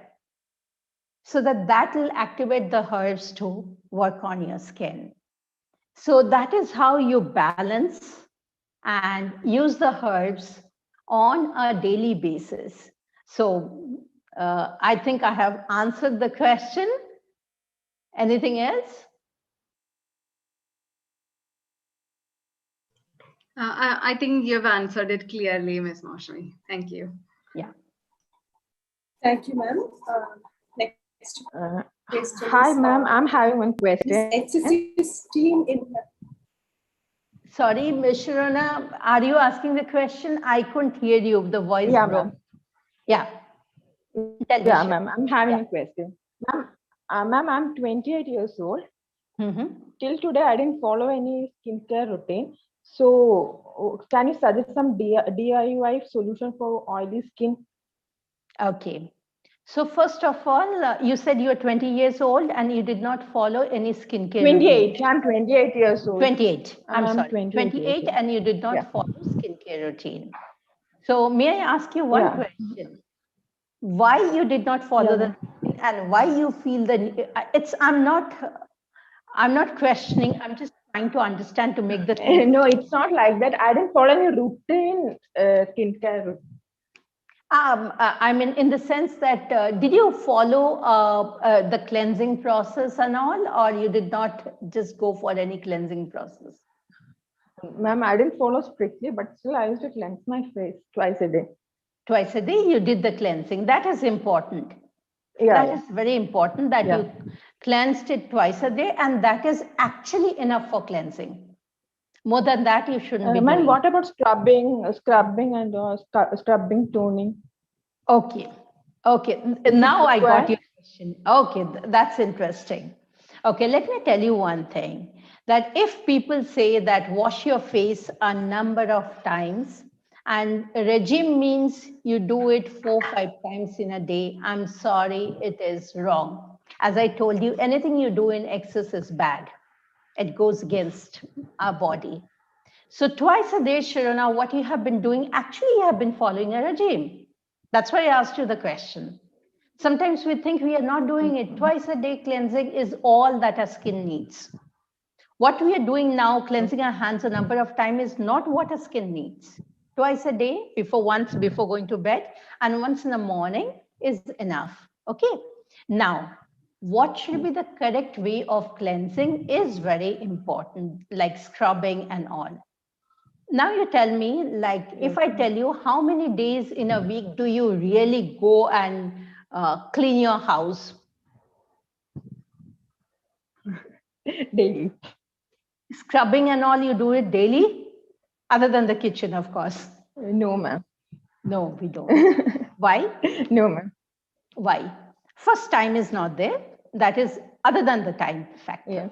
so that will activate the herbs to work on your skin. So that is how you balance and use the herbs on a daily basis. So I think I have answered the question. Anything else? I think you've answered it clearly, Ms. Maushumi. Thank you. Yeah. Thank you, ma'am. Next. Hi, ma'am. I'm having one question. Excessive steam in. Sorry, Ms. Sharona, are you asking the question? I couldn't hear you. The voice broke. Yeah. Yeah, ma'am. I'm having a question. Ma'am, I'm 28 years old. Till today, I didn't follow any skincare routine. So, can you suggest some DIY solution for oily skin? Okay. So first of all, you said you're 20 years old and you did not follow any skincare 28. routine. I'm 28 years old. 28. I'm sorry. 28 and you did not follow skincare routine. So may I ask you one question? Why you did not follow the routine and why you feel that I'm not questioning. I'm just trying to understand to make the thing. No, it's not like that. I didn't follow any routine skincare routine. I mean, in the sense that, did you follow the cleansing process and all, or you did not just go for any cleansing process? Ma'am, I didn't follow strictly, but still I used to cleanse my face twice a day. Twice a day, you did the cleansing. That is important. That is very important that you cleansed it twice a day, and that is actually enough for cleansing. More than that, you shouldn't be Ma'am, doing. what about scrubbing and scrubbing toning? Okay. Okay. Now I got your question. Okay. That's interesting. Okay. Let me tell you one thing, that if people say that wash your face a number of times and regime means you do it 4-5 times in a day, I'm sorry, it is wrong. As I told you, anything you do in excess is bad. It goes against our body. So twice a day, Sharona, what you have been doing, actually you have been following a regime. That's why I asked you the question. Sometimes we think we are not doing it. Twice a day cleansing is all that our skin needs. What we are doing now, cleansing our hands a number of times, is not what our skin needs. Twice a day, once before going to bed, and once in the morning is enough. Okay. Now, what should be the correct way of cleansing is very important, like scrubbing and all. Now you tell me, like, if I tell you how many days in a week do you really go and clean your house? Daily. Scrubbing and all, you do it daily? Other than the kitchen, of course. No, ma'am. No, we don't. Why? No, ma'am. Why? First, time is not there. That is other than the time factor. Yeah.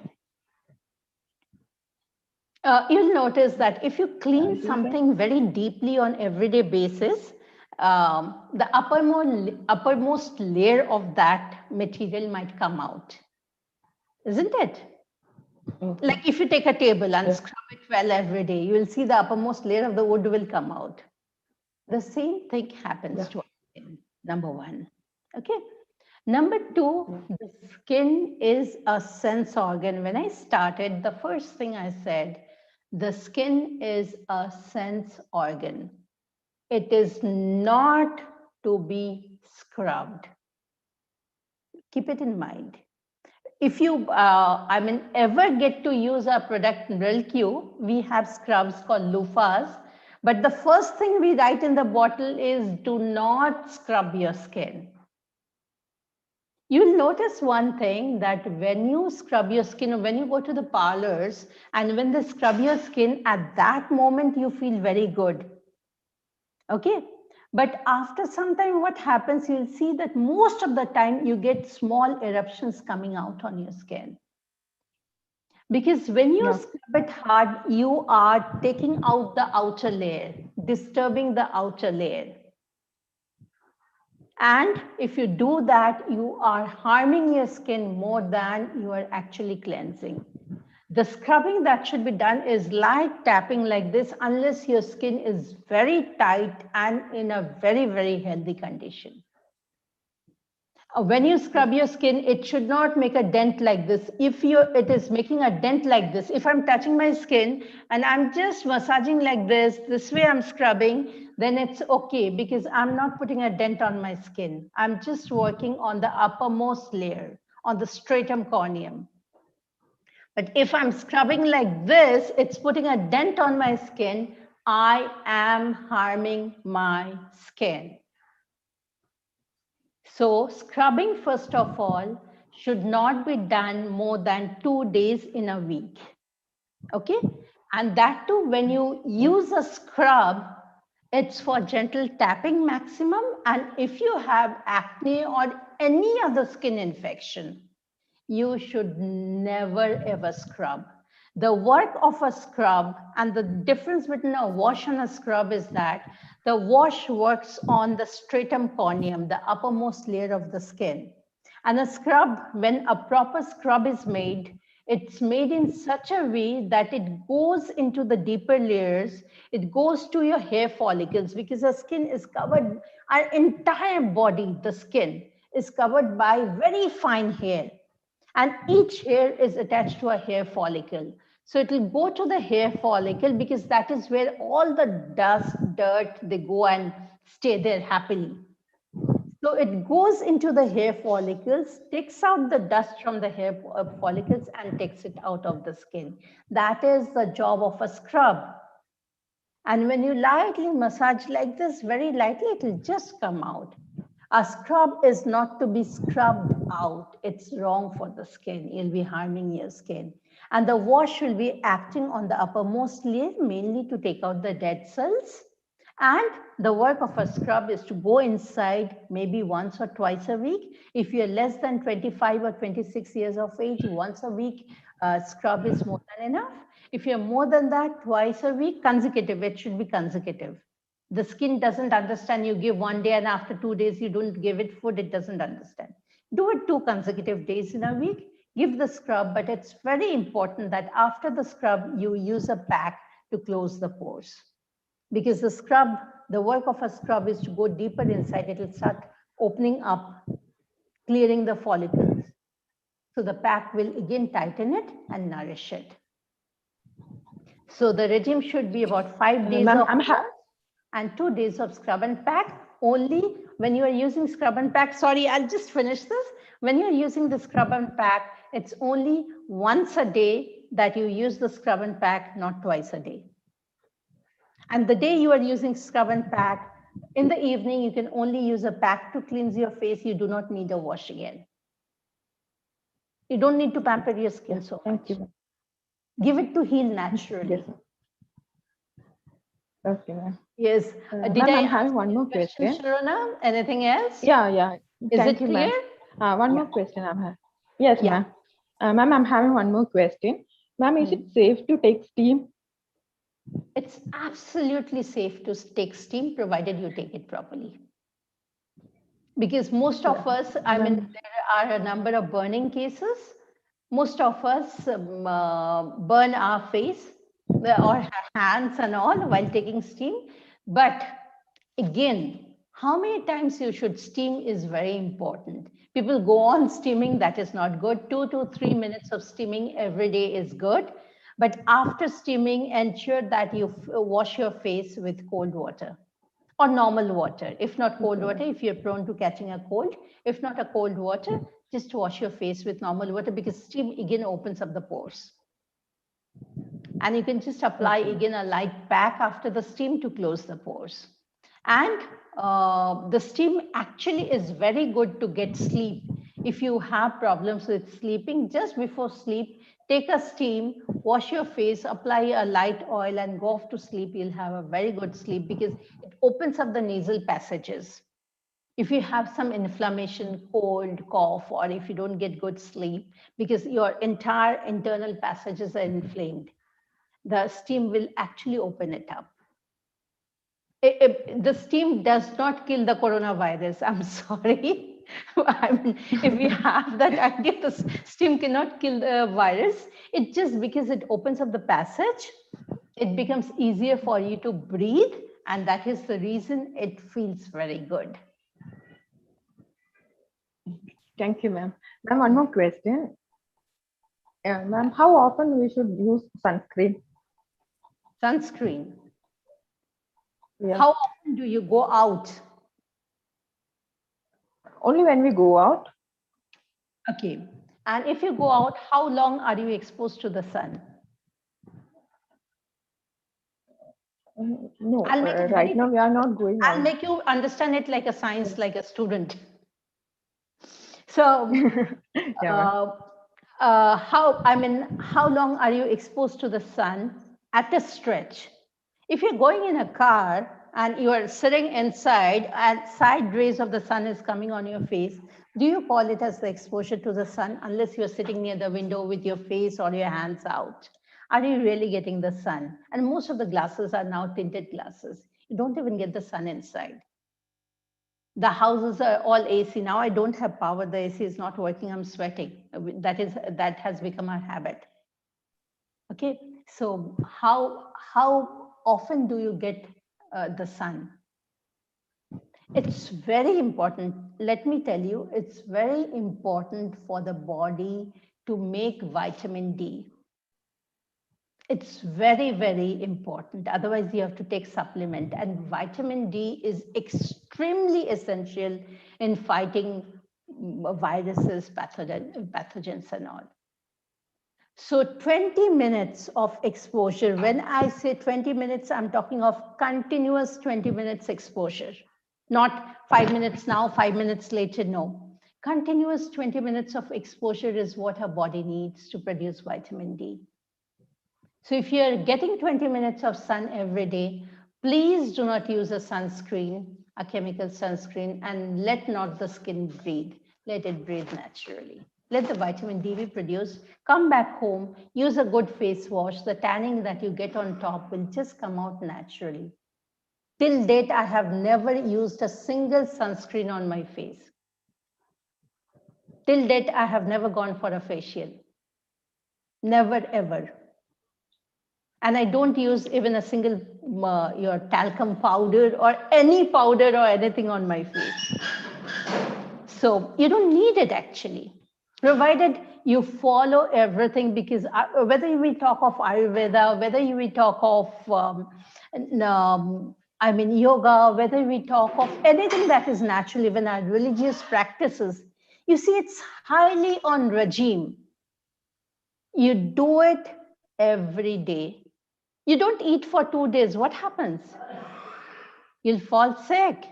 You'll notice that if you clean something very deeply on everyday basis, the uppermost layer of that material might come out, isn't it? Okay. Like if you take a table and scrub it well every day, you will see the uppermost layer of the wood will come out. The same thing happens to our skin, number one. Okay. Number two, the skin is a sense organ. When I started, the first thing I said, the skin is a sense organ. It is not to be scrubbed. Keep it in mind. If you, ever get to use our product MrilQ, we have scrubs called loofahs. But the first thing we write in the bottle is do not scrub your skin. You'll notice one thing, that when you scrub your skin or when you go to the parlors and when they scrub your skin, at that moment you feel very good. Okay. But after some time, what happens, you'll see that most of the time you get small eruptions coming out on your skin. Because when you scrub it hard, you are taking out the outer layer, disturbing the outer layer. And if you do that, you are harming your skin more than you are actually cleansing. The scrubbing that should be done is light tapping like this, unless your skin is very tight and in a very, very healthy condition. When you scrub your skin, it should not make a dent like this. If it is making a dent like this, if I'm touching my skin and I'm just massaging like this way I'm scrubbing, then it's okay, because I'm not putting a dent on my skin. I'm just working on the uppermost layer, on the stratum corneum. But if I'm scrubbing like this, it's putting a dent on my skin. I am harming my skin. So scrubbing, first of all, should not be done more than 2 days in a week. Okay. And that too, when you use a scrub, it's for gentle tapping maximum. And if you have acne or any other skin infection, you should never ever scrub. The work of a scrub and the difference between a wash and a scrub is that the wash works on the stratum corneum, the uppermost layer of the skin. And a scrub, when a proper scrub is made, it's made in such a way that it goes into the deeper layers. It goes to your hair follicles, because the skin is covered, our entire body, the skin is covered by very fine hair. And each hair is attached to a hair follicle. So it will go to the hair follicle, because that is where all the dust, dirt, they go and stay there happily. So it goes into the hair follicles, takes out the dust from the hair follicles and takes it out of the skin. That is the job of a scrub. And when you lightly massage like this, very lightly, it will just come out. A scrub is not to be scrubbed out. It's wrong for the skin. You'll be harming your skin. And the wash will be acting on the uppermost layer, mainly to take out the dead cells. And the work of a scrub is to go inside maybe once or twice a week. If you're less than 25 or 26 years of age, once a week, scrub is more than enough. If you're more than that, twice a week, consecutive, it should be consecutive. The skin doesn't understand. You give one day and after 2 days, you don't give it food, it doesn't understand. Do it 2 consecutive days in a week, give the scrub, but it's very important that after the scrub, you use a pack to close the pores. Because the scrub, the work of a scrub is to go deeper inside. It will start opening up, clearing the follicles. So the pack will again tighten it and nourish it. So the regime should be about 5 days of wash and 2 days of scrub and pack. Only when you are using scrub and pack, sorry, I'll just finish this. When you're using the scrub and pack, it's only once a day that you use the scrub and pack, not twice a day. And the day you are using scrub and pack, in the evening, you can only use a pack to cleanse your face. You do not need a wash again. You don't need to pamper your skin so much. Thank you. Give it to heal naturally. Yes. Okay, ma'am. Yes. Did I'm having one more question. Sharona, anything else? Yeah. Is it clear? One more question I'm having. Yes, ma'am. Ma'am, I'm having one more question. Ma'am, is it safe to take steam? It's absolutely safe to take steam, provided you take it properly. Because most of us, I mean, there are a number of burning cases. Most of us burn our face or hands and all while taking steam. But again, how many times you should steam is very important. People go on steaming, that is not good. 2 to 3 minutes of steaming every day is good. But after steaming, ensure that you wash your face with cold water or normal water. If not cold water, if you're prone to catching a cold, if not a cold water, just wash your face with normal water, because steam again opens up the pores. And you can just apply again a light pack after the steam to close the pores. And the steam actually is very good to get sleep. If you have problems with sleeping, just before sleep, take a steam, wash your face, apply a light oil and go off to sleep. You'll have a very good sleep because it opens up the nasal passages. If you have some inflammation, cold, cough, or if you don't get good sleep because your entire internal passages are inflamed, the steam will actually open it up. The steam does not kill the coronavirus. I'm sorry. I mean, if we have that idea, the steam cannot kill the virus. It's just because it opens up the passage, it becomes easier for you to breathe. And that is the reason it feels very good. Thank you, ma'am. Ma'am, one more question. Ma'am, how often we should use sunscreen? Sunscreen. Yeah. How often do you go out? Only when we go out. Okay. And if you go out, how long are you exposed to the sun? No, right now we are not going out. I'll make you understand it like a science, like a student. So, how long are you exposed to the sun at a stretch? If you're going in a car and you are sitting inside and side rays of the sun is coming on your face, do you call it as the exposure to the sun unless you're sitting near the window with your face or your hands out? Are you really getting the sun? And most of the glasses are now tinted glasses. You don't even get the sun inside. The houses are all AC. Now I don't have power. The AC is not working. I'm sweating. That has become a habit. Okay. So how often do you get the sun? It's very important. Let me tell you, it's very important for the body to make vitamin D. It's very, very important. Otherwise, you have to take supplement. And vitamin D is extremely essential in fighting viruses, pathogens and all. So 20 minutes of exposure. When I say 20 minutes, I'm talking of continuous 20 minutes exposure. Not 5 minutes now, 5 minutes later, no. Continuous 20 minutes of exposure is what our body needs to produce vitamin D. So if you're getting 20 minutes of sun every day, please do not use a sunscreen, a chemical sunscreen, and let not the skin breathe. Let it breathe naturally. Let the vitamin D be produced. Come back home, use a good face wash. The tanning that you get on top will just come out naturally. Till date, I have never used a single sunscreen on my face. Till date, I have never gone for a facial. Never, ever. And I don't use even a single your talcum powder or any powder or anything on my face. So you don't need it actually, provided you follow everything, because whether we talk of Ayurveda, whether we talk of yoga, whether we talk of anything that is natural, even our religious practices, you see, it's highly on regime. You do it every day. You don't eat for 2 days. What happens? You'll fall sick.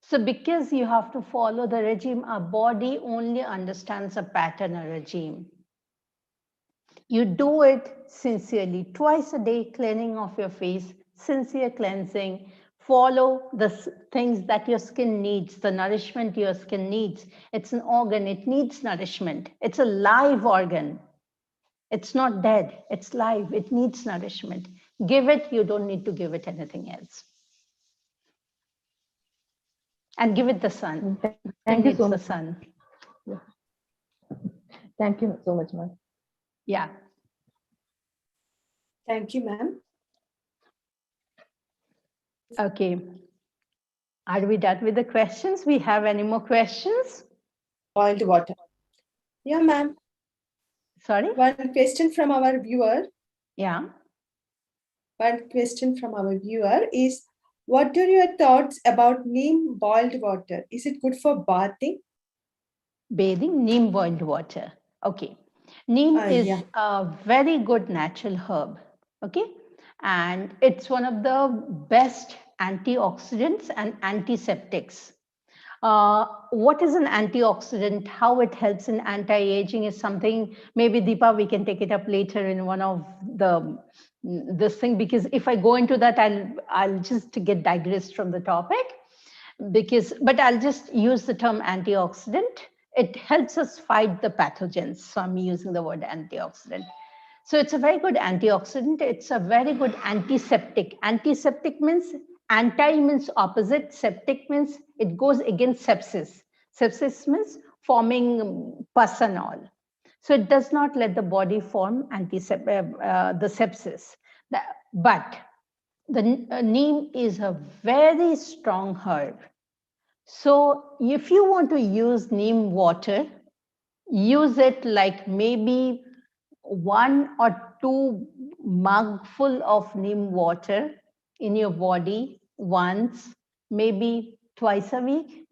So because you have to follow the regime, our body only understands a pattern, a regime. You do it sincerely, twice a day, cleaning of your face, sincere cleansing. Follow the things that your skin needs, the nourishment your skin needs. It's an organ, it needs nourishment. It's a live organ. It's not dead, it's live, it needs nourishment. Give it, you don't need to give it anything else. And give it the sun. Thank you It so needs much. the sun. Yeah. Thank you so much, ma'am. Yeah. Thank you, ma'am. Okay. Are we done with the questions? We have any more questions? Boiled water. Yeah, ma'am. Sorry? One question from our viewer. Yeah. One question from our viewer is, what are your thoughts about neem boiled water? Is it good for bathing? Bathing, neem boiled water. Okay. Neem is a very good natural herb. Okay. And it's one of the best antioxidants and antiseptics. What is an antioxidant? How it helps in anti-aging is something maybe Deepa, we can take it up later in one of this thing, because if I go into that, I'll just get digressed from the topic. But I'll just use the term antioxidant. It helps us fight the pathogens. So I'm using the word antioxidant. So it's a very good antioxidant. It's a very good antiseptic. Antiseptic means anti means opposite. Septic means it goes against sepsis. Sepsis means forming pus and all. So it does not let the body form the sepsis. But the neem is a very strong herb. So if you want to use neem water, use it like maybe 1 or 2 mugful of neem water in your body once, maybe twice a week.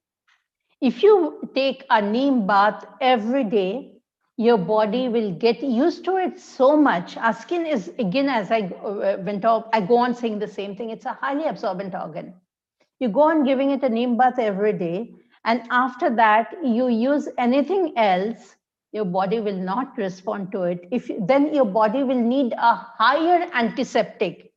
If you take a neem bath every day, your body will get used to it so much. Our skin is, again, as I go on saying the same thing, it's a highly absorbent organ. You go on giving it a neem bath every day, and after that, you use anything else, your body will not respond to it. Then your body will need a higher antiseptic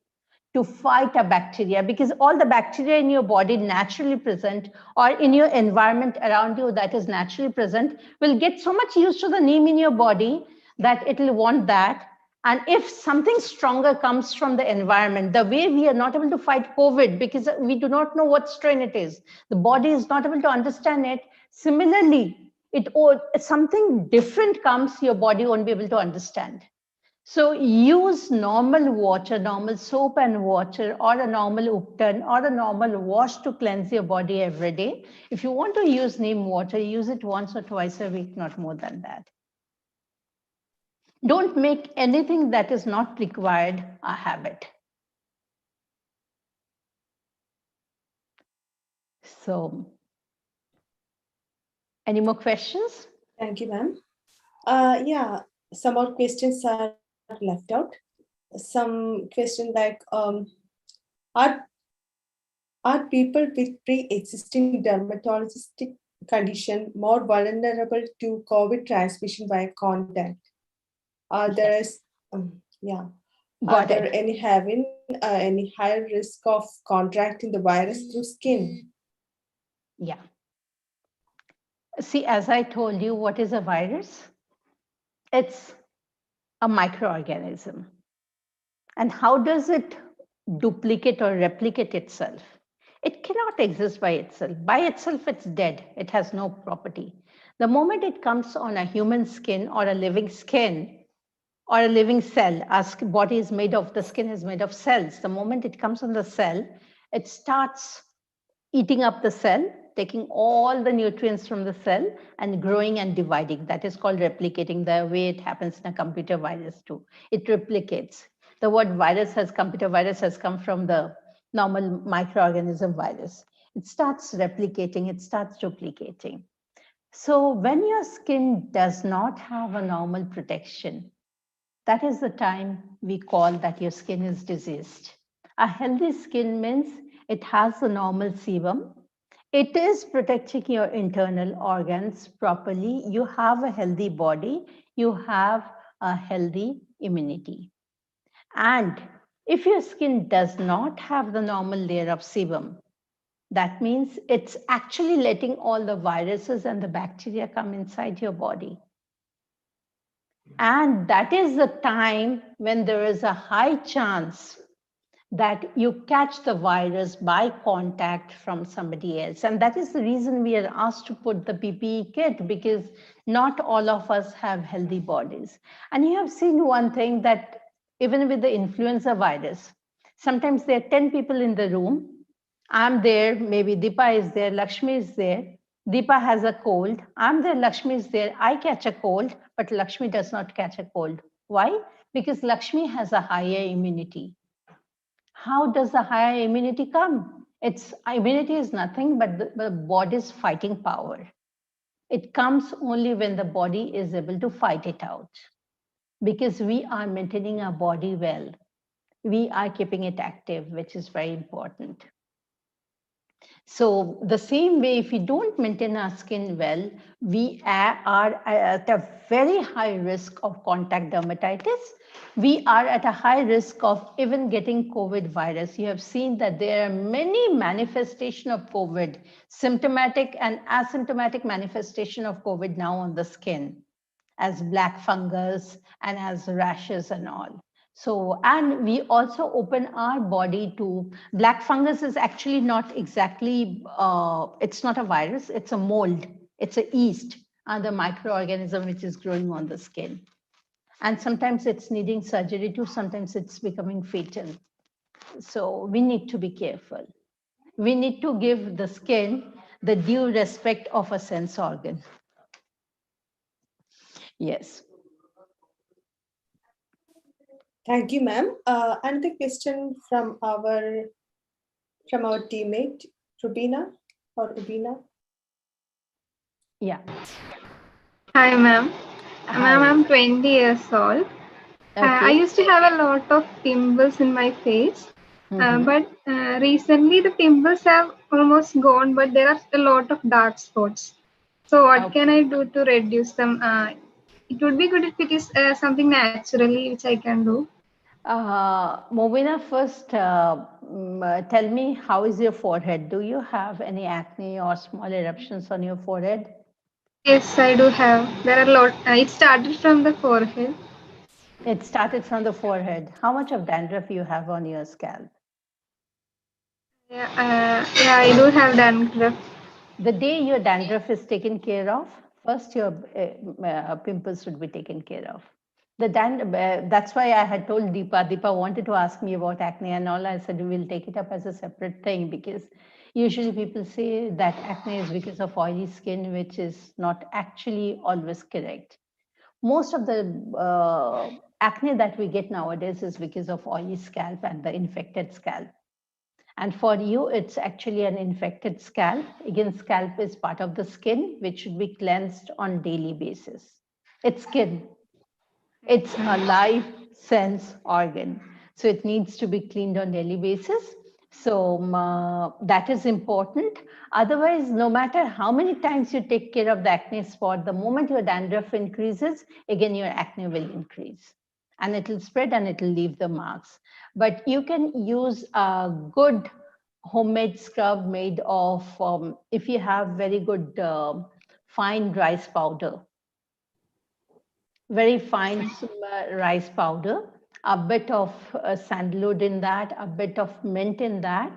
to fight a bacteria, because all the bacteria in your body naturally present, or in your environment around you that is naturally present, will get so much used to the neem in your body that it will want that. And if something stronger comes from the environment, the way we are not able to fight COVID because we do not know what strain it is, the body is not able to understand it. Similarly, something different comes, your body won't be able to understand. So use normal water, normal soap and water, or a normal uptan, or a normal wash to cleanse your body every day. If you want to use neem water, use it once or twice a week, not more than that. Don't make anything that is not required a habit. So, any more questions? Thank you, ma'am. Yeah, some more questions are left out. Some question like, are people with pre-existing dermatologistic condition more vulnerable to COVID transmission by contact? Are there, yeah, are there any having any higher risk of contracting the virus through skin? Yeah. See, as I told you, what is a virus? It's a microorganism. And how does it duplicate or replicate itself? It cannot exist by itself. By itself, it's dead. It has no property. The moment it comes on a human skin or a living skin or a living cell, our body is made of, the skin is made of cells. The moment it comes on the cell, it starts eating up the cell, taking all the nutrients from the cell and growing and dividing. That is called replicating, the way it happens in a computer virus too. It replicates. The word virus has, computer virus has come from the normal microorganism virus. It starts replicating, it starts duplicating. So when your skin does not have a normal protection, that is the time we call that your skin is diseased. A healthy skin means it has a normal sebum. It is protecting your internal organs properly. You have a healthy body. You have a healthy immunity. And if your skin does not have the normal layer of sebum, that means it's actually letting all the viruses and the bacteria come inside your body. And that is the time when there is a high chance that you catch the virus by contact from somebody else. And that is the reason we are asked to put the PPE kit, because not all of us have healthy bodies. And you have seen one thing, that even with the influenza virus, sometimes there are 10 people in the room. I'm there, maybe Deepa is there, Lekshmi is there. Deepa has a cold. I'm there, Lekshmi is there. I catch a cold, but Lekshmi does not catch a cold. Why? Because Lekshmi has a higher immunity. How does the higher immunity come? Its immunity is nothing but the body's fighting power. It comes only when the body is able to fight it out. Because we are maintaining our body well. We are keeping it active, which is very important. So the same way, if we don't maintain our skin well, we are at a very high risk of contact dermatitis. We are at a high risk of even getting COVID virus. You have seen that there are many manifestations of COVID, symptomatic and asymptomatic manifestation of COVID now on the skin, as black fungus and as rashes and all. So, and we also open our body to, black fungus is actually not exactly, it's not a virus, it's a mold, it's a yeast, and the microorganism which is growing on the skin. And sometimes it's needing surgery too, sometimes it's becoming fatal. So we need to be careful. We need to give the skin the due respect of a sense organ. Yes. Thank you, ma'am. Another question from our teammate, Rubina or Rubina. Yeah. Hi, ma'am. Ma'am, I'm 20 years old. Okay. I used to have a lot of pimples in my face, but recently the pimples have almost gone, but there are a lot of dark spots. So what can I do to reduce them? It would be good if it is something naturally which I can do. Movina, first tell me, how is your forehead? Do you have any acne or small eruptions on your forehead? Yes, I do have. There are a lot. It started from the forehead. It started from the forehead. How much of dandruff you have on your scalp? Yeah, I do have dandruff. The day your dandruff is taken care of, first your pimples should be taken care of. That's why I had told Deepa. Deepa wanted to ask me about acne and all. I said, we'll take it up as a separate thing, because usually people say that acne is because of oily skin, which is not actually always correct. Most of the acne that we get nowadays is because of oily scalp and the infected scalp. And for you, it's actually an infected scalp. Again, scalp is part of the skin, which should be cleansed on daily basis. It's skin. It's a live sense organ. So it needs to be cleaned on daily basis. So that is important. Otherwise, no matter how many times you take care of the acne spot, the moment your dandruff increases, again, your acne will increase. And it will spread and it will leave the marks. But you can use a good homemade scrub made of, if you have very good fine rice powder, very fine rice powder, a bit of sandalwood in that, a bit of mint in that,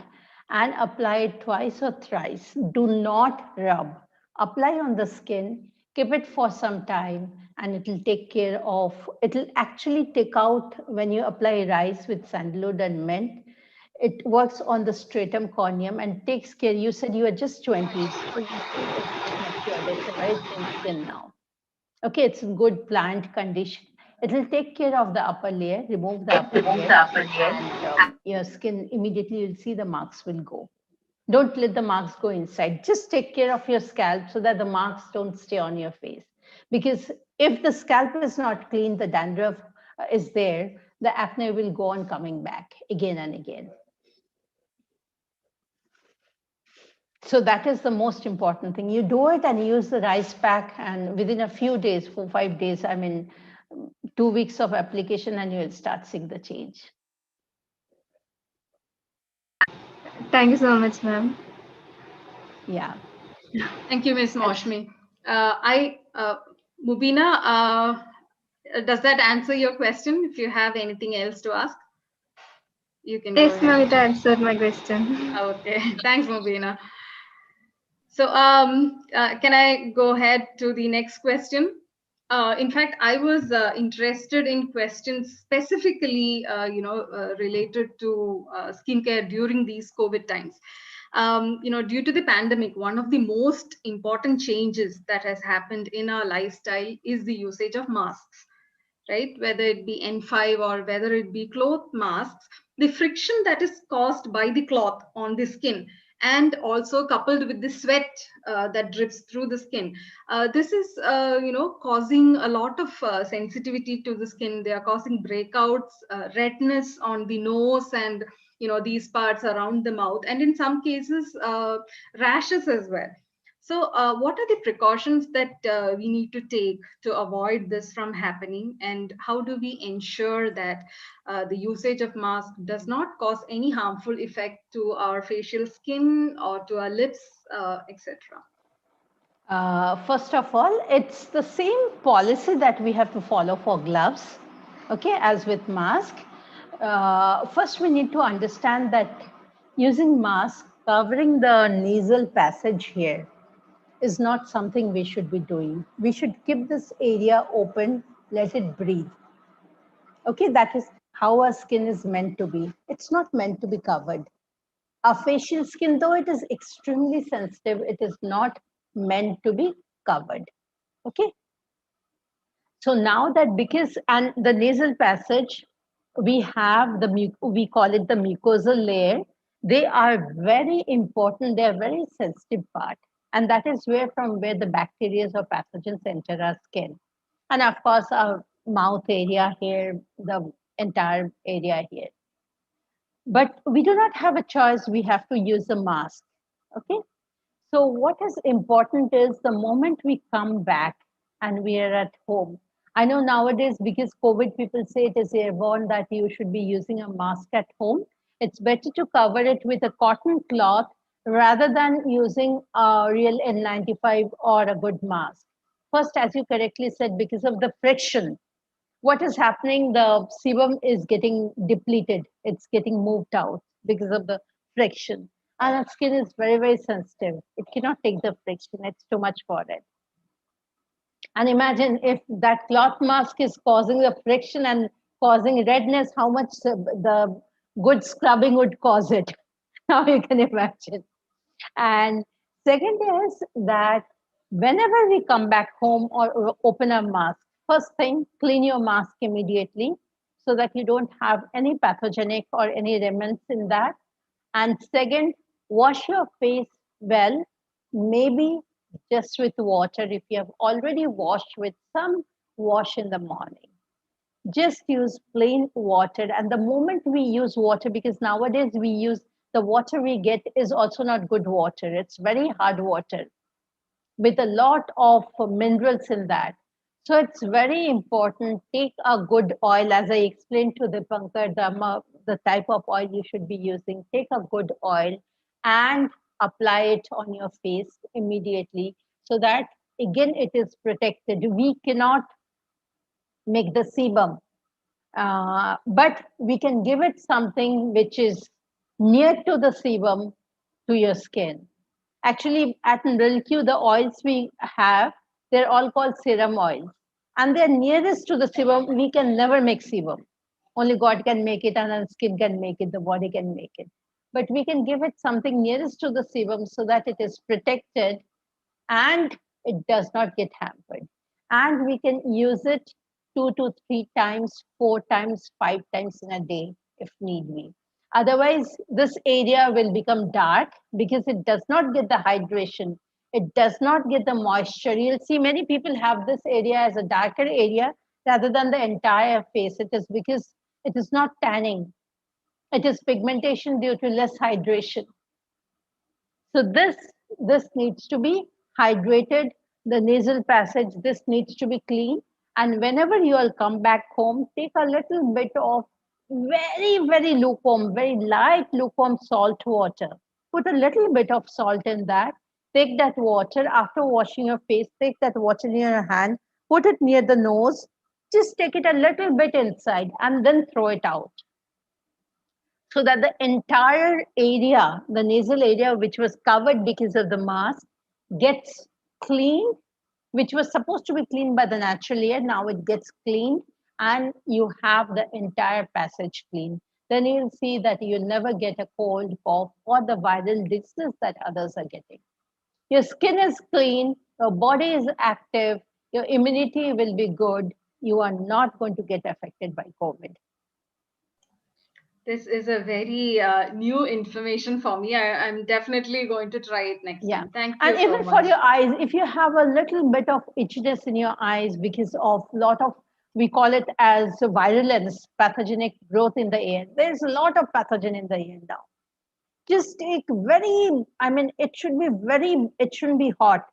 and apply it twice or thrice. Do not rub. Apply on the skin, keep it for some time, and it will take care of, it will actually take out when you apply rice with sandalwood and mint. It works on the stratum corneum and takes care. You said you are just 20, so you see it's not matured. It's a very thin skin now. Okay, it's in good plant condition. It will take care of the upper layer, remove the upper layer, and your skin immediately you'll see the marks will go. Don't let the marks go inside. Just take care of your scalp so that the marks don't stay on your face. Because if the scalp is not clean, the dandruff is there, the acne will go on coming back again and again. So that is the most important thing. You do it and use the rice pack, and within a few days, 4-5 days, I mean, 2 weeks of application, and you will start seeing the change. Thank you so much, ma'am. Yeah. Thank you, Ms. Maushumi. Mubina, does that answer your question? If you have anything else to ask, you can. Yes, ma'am, it answered my question. Okay, thanks, Mubina. So, can I go ahead to the next question? In fact, I was interested in questions specifically, related to skincare during these COVID times. Due to the pandemic, one of the most important changes that has happened in our lifestyle is the usage of masks, right? Whether it be N5 or whether it be cloth masks, the friction that is caused by the cloth on the skin and also coupled with the sweat that drips through the skin. This is, causing a lot of sensitivity to the skin. They are causing breakouts, redness on the nose and, these parts around the mouth, and in some cases, rashes as well. So, what are the precautions that we need to take to avoid this from happening? And how do we ensure that the usage of mask does not cause any harmful effect to our facial skin or to our lips, etc.? First of all, it's the same policy that we have to follow for gloves, okay, as with mask. First, we need to understand that using mask, covering the nasal passage here is not something we should be doing. We should keep this area open, let it breathe. Okay, that is how our skin is meant to be. It's not meant to be covered. Our facial skin, though it is extremely sensitive, it is not meant to be covered. Okay. So now that because, and the nasal passage, we have we call it the mucosal layer. They are very important. They are very sensitive part. And that is from where the bacteria or pathogens enter our skin. And of course, our mouth area here, the entire area here. But we do not have a choice. We have to use a mask. Okay. So what is important is the moment we come back and we are at home. I know nowadays because COVID people say it is airborne that you should be using a mask at home. It's better to cover it with a cotton cloth rather than using a real N95 or a good mask. First, as you correctly said, because of the friction, what is happening, the sebum is getting depleted. It's getting moved out because of the friction. And our skin is very, very sensitive. It cannot take the friction. It's too much for it. And imagine if that cloth mask is causing the friction and causing redness, how much the good scrubbing would cause it. Now you can imagine. And second is that whenever we come back home or open a mask, first thing, clean your mask immediately so that you don't have any pathogenic or any remnants in that. And second, wash your face well, maybe just with water if you have already washed with some wash in the morning. Just use plain water. And the moment we use water, because nowadays we use the water we get is also not good water. It's very hard water with a lot of minerals in that. So it's very important. Take a good oil, as I explained to Dipankar, the type of oil you should be using. Take a good oil and apply it on your face immediately so that again it is protected. We cannot make the sebum, but we can give it something which is near to the sebum to your skin. Actually, at MrilQ, the oils we have, they're all called serum oils. And they're nearest to the sebum. We can never make sebum. Only God can make it, and our skin can make it, the body can make it. But we can give it something nearest to the sebum so that it is protected and it does not get hampered. And we can use it 2 to 3 times, 4 times, 5 times in a day if need be. Otherwise, this area will become dark because it does not get the hydration. It does not get the moisture. You'll see many people have this area as a darker area rather than the entire face. It is because it is not tanning. It is pigmentation due to less hydration. So this needs to be hydrated. The nasal passage, this needs to be clean. And whenever you will come back home, take a little bit of very lukewarm, very light lukewarm salt water. Put a little bit of salt in that. Take that water after washing your face. Take that water in your hand. Put it near the nose. Just take it a little bit inside and then throw it out, so that the entire area, the nasal area, which was covered because of the mask, gets cleaned, which was supposed to be cleaned by the natural air. Now it gets cleaned, and you have the entire passage clean. Then you'll see that you'll never get a cold, cough, or the viral diseases that others are getting. Your skin is clean, your body is active, your immunity will be good. You are not going to get affected by COVID. This is a very new information for me. I'm definitely going to try it next time. Thank you. And so even much. for your eyes, if you have a little bit of itchiness in your eyes because of lot of, we call it as virulence, pathogenic growth in the air. There's a lot of pathogen in the air now. Just take it shouldn't be hot.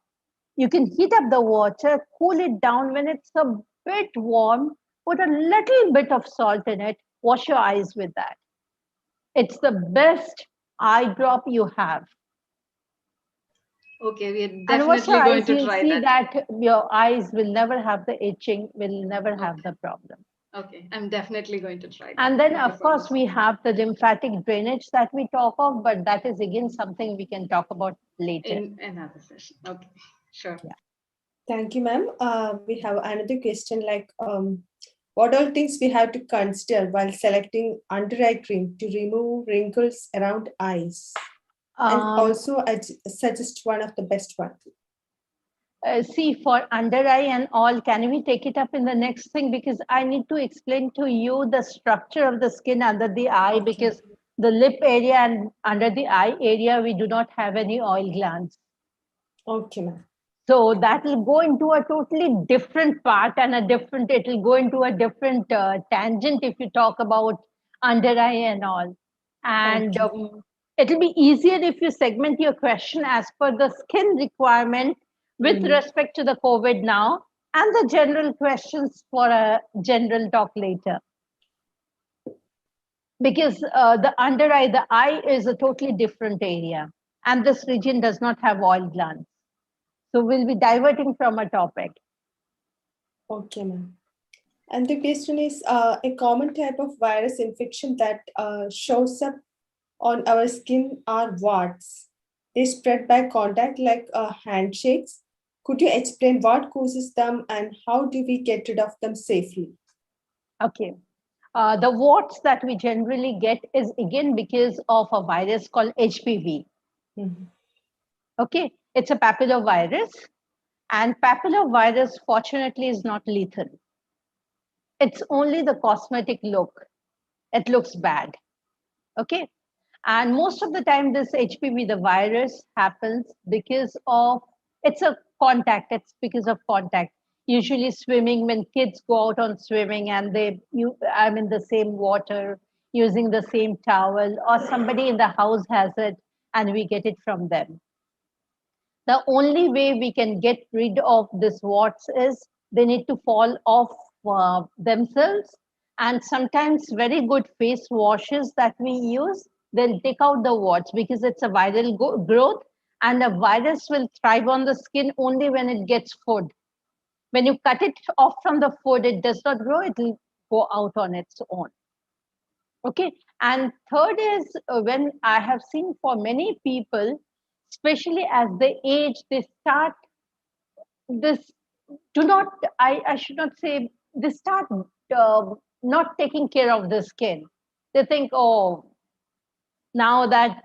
You can heat up the water, cool it down. When it's a bit warm, put a little bit of salt in it, wash your eyes with that. It's the best eye drop you have. Okay, we're definitely going to try that. That your eyes will never have the itching, will never have the problem. Okay, I'm definitely going to try that. And then, of course, we have the lymphatic drainage that we talk of, but that is again something we can talk about later. In another session. Okay, sure. Yeah. Thank you, ma'am. We have another question like, what all things we have to consider while selecting under eye cream to remove wrinkles around eyes? And also, I suggest one of the best ones. See, for under eye and all, can we take it up in the next thing? Because I need to explain to you the structure of the skin under the eye, because the lip area and under the eye area, we do not have any oil glands. Okay, ma'am. So that will go into a totally different part and it will go into a different tangent if you talk about under eye and all. And it'll be easier if you segment your question as per the skin requirement with respect to the COVID now, and the general questions for a general talk later. Because the under eye, the eye is a totally different area, and this region does not have oil glands. So we'll be diverting from a topic. Okay, ma'am. And the question is, a common type of virus infection that shows up on our skin are warts. They spread by contact like handshakes. Could you explain what causes them and how do we get rid of them safely? Okay. The warts that we generally get is again because of a virus called HPV. Okay, it's a papillovirus, and papillovirus fortunately is not lethal. It's only the cosmetic look. It looks bad. Okay. And most of the time, this HPV, the virus, happens because of, it's a contact. It's because of contact. Usually swimming, when kids go out on swimming and I'm in the same water, using the same towel, or somebody in the house has it and we get it from them. The only way we can get rid of this warts is they need to fall off themselves. And sometimes very good face washes that we use, they'll take out the warts because it's a viral growth, and the virus will thrive on the skin only when it gets food. When you cut it off from the food, it does not grow, it will go out on its own. Okay. And third is when I have seen for many people, especially as they age, they start this, I should not say, they start not taking care of the skin. They think, oh, now that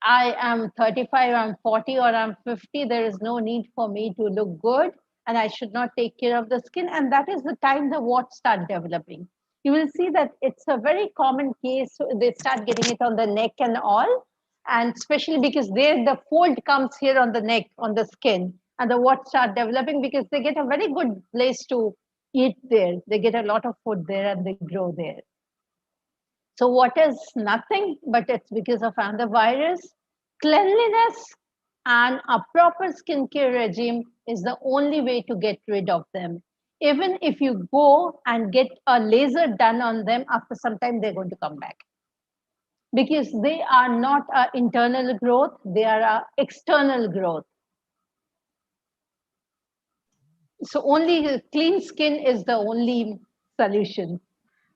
I am 35, I'm 40, or I'm 50, there is no need for me to look good and I should not take care of the skin. And that is the time the warts start developing. You will see that it's a very common case. They start getting it on the neck and all. And especially because there the fold comes here on the neck, on the skin, and the warts start developing because they get a very good place to eat there. They get a lot of food there and they grow there. So what is nothing, but it's because of another virus. Cleanliness and a proper skincare regime is the only way to get rid of them. Even if you go and get a laser done on them, after some time they're going to come back. Because they are not an internal growth, they are an external growth. So only clean skin is the only solution.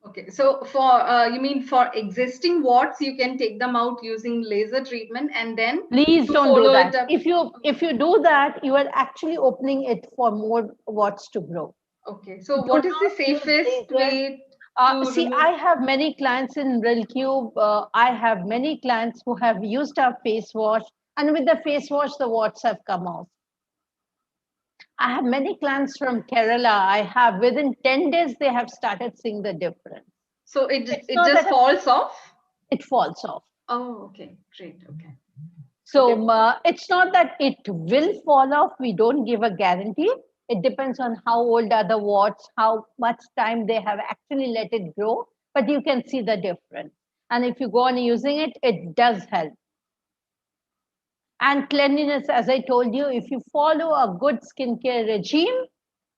Okay, so for you mean for existing warts, you can take them out using laser treatment, and then please don't do that. If you do that, you are actually opening it for more warts to grow. Okay, so what is the safest way? See, I have many clients in MrilQ. I have many clients who have used our face wash, and with the face wash, the warts have come off. I have many clients from Kerala. I have within 10 days, they have started seeing the difference. So it just falls off? It falls off. Oh, okay, great, okay. So it's not that it will fall off. We don't give a guarantee. It depends on how old are the warts, how much time they have actually let it grow, but you can see the difference. And if you go on using it, it does help. And cleanliness, as I told you, if you follow a good skincare regime,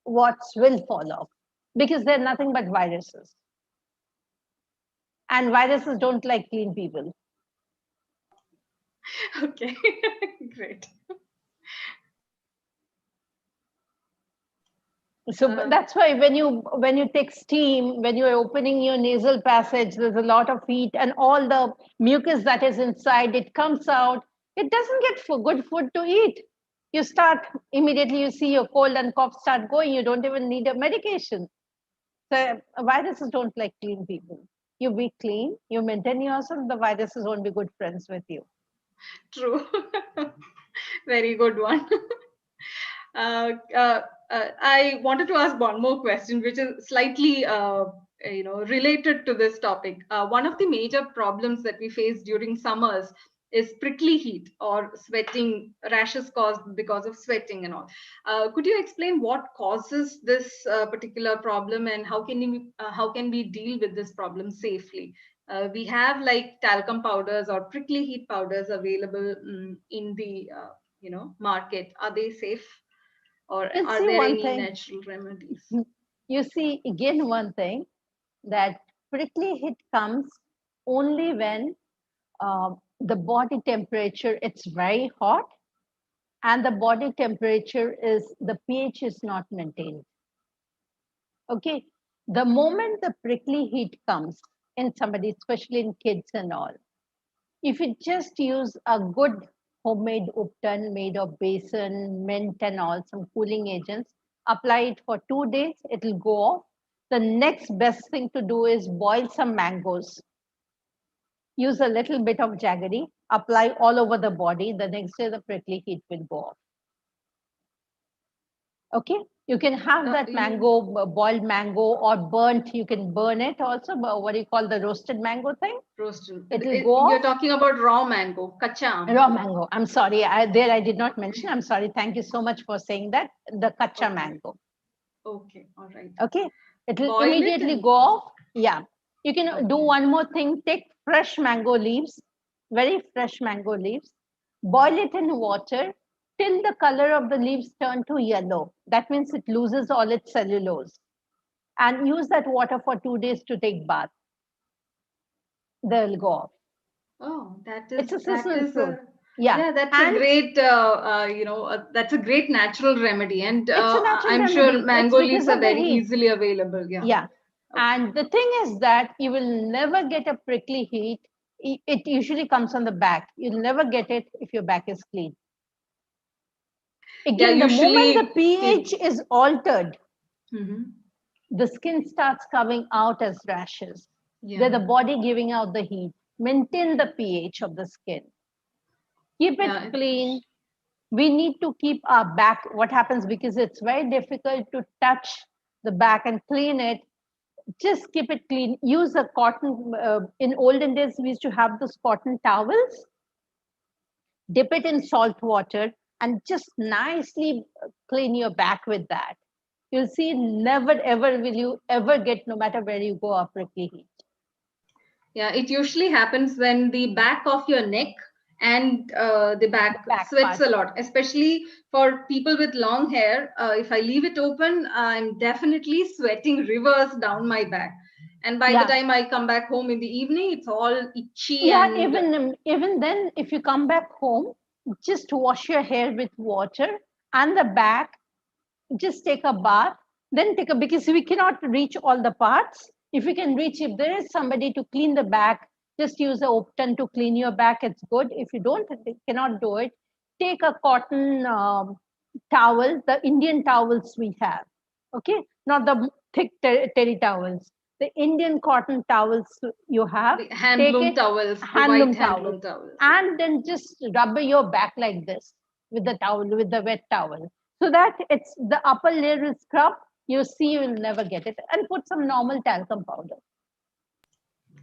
warts will fall off because they're nothing but viruses. And viruses don't like clean people. Okay, great. So that's why when you take steam, when you're opening your nasal passage, there's a lot of heat and all the mucus that is inside, it comes out. It doesn't get good food to eat. You start immediately, you see your cold and cough start going. You don't even need a medication. So viruses don't like clean people. You be clean, you maintain yourself, the viruses won't be good friends with you. True. Very good one. I wanted to ask one more question, which is slightly, related to this topic. One of the major problems that we face during summers is prickly heat or sweating, rashes caused because of sweating and all. Could you explain what causes this particular problem and how can we deal with this problem safely? We have like talcum powders or prickly heat powders available in the market. Are they safe? Or are there any natural remedies? You see, again, one thing, that prickly heat comes only when the body temperature, it's very hot, and the body temperature is, the pH is not maintained. Okay, the moment the prickly heat comes in somebody, especially in kids and all, if you just use a good homemade upton made of besan, mint and all, some cooling agents, apply it for 2 days, it'll go off. The next best thing to do is boil some mangoes. Use a little bit of jaggery, apply all over the body. The next day, the prickly heat will go off. Okay, you can have that mango, boiled mango or burnt, you can burn it also, what do you call the roasted mango thing? Roasted. It'll go off. You're talking about raw mango, kacha. Raw mango. I'm sorry, I did not mention. I'm sorry. Thank you so much for saying that. The kacha mango. Okay, all right. Okay, it will immediately go off. Yeah, You can do one more thing. Take fresh mango leaves, very fresh mango leaves, boil it in water till the color of the leaves turn to yellow. That means it loses all its cellulose. And use that water for 2 days to take bath. They'll go off. Oh, It's a seasonal fruit. Yeah, that's a great, that's a great natural remedy. And I'm sure mango leaves are very easily available. Yeah. Yeah. Okay. And the thing is that you will never get a prickly heat. It usually comes on the back. You'll never get it if your back is clean. Again, the moment the pH is altered, the skin starts coming out as rashes. Yeah. They're the body giving out the heat. Maintain the pH of the skin. Keep it clean. We need to keep our back. What happens, because it's very difficult to touch the back and clean it, just keep it clean. Use a cotton. In olden days, we used to have those cotton towels. Dip it in salt water and just nicely clean your back with that. You'll see never ever will you ever get, no matter where you go, a prickly heat. Yeah, it usually happens when the back of your neck and the back sweats a lot, especially for people with long hair. If I leave it open, I'm definitely sweating rivers down my back. And by the time I come back home in the evening, it's all itchy. Yeah, and even then, if you come back home, just wash your hair with water and the back, just take a bath, then because we cannot reach all the parts. If we can reach, if there is somebody to clean the back, just use a Opton to clean your back. It's good. If you cannot do it, take a cotton towel, the Indian towels we have. Okay, not the thick terry towels. The Indian cotton towels you have. The handloom towels. Handloom towels. And then just rub your back like this with the towel, with the wet towel. So that it's the upper layer is scrubbed, you see you will never get it. And put some normal talcum powder.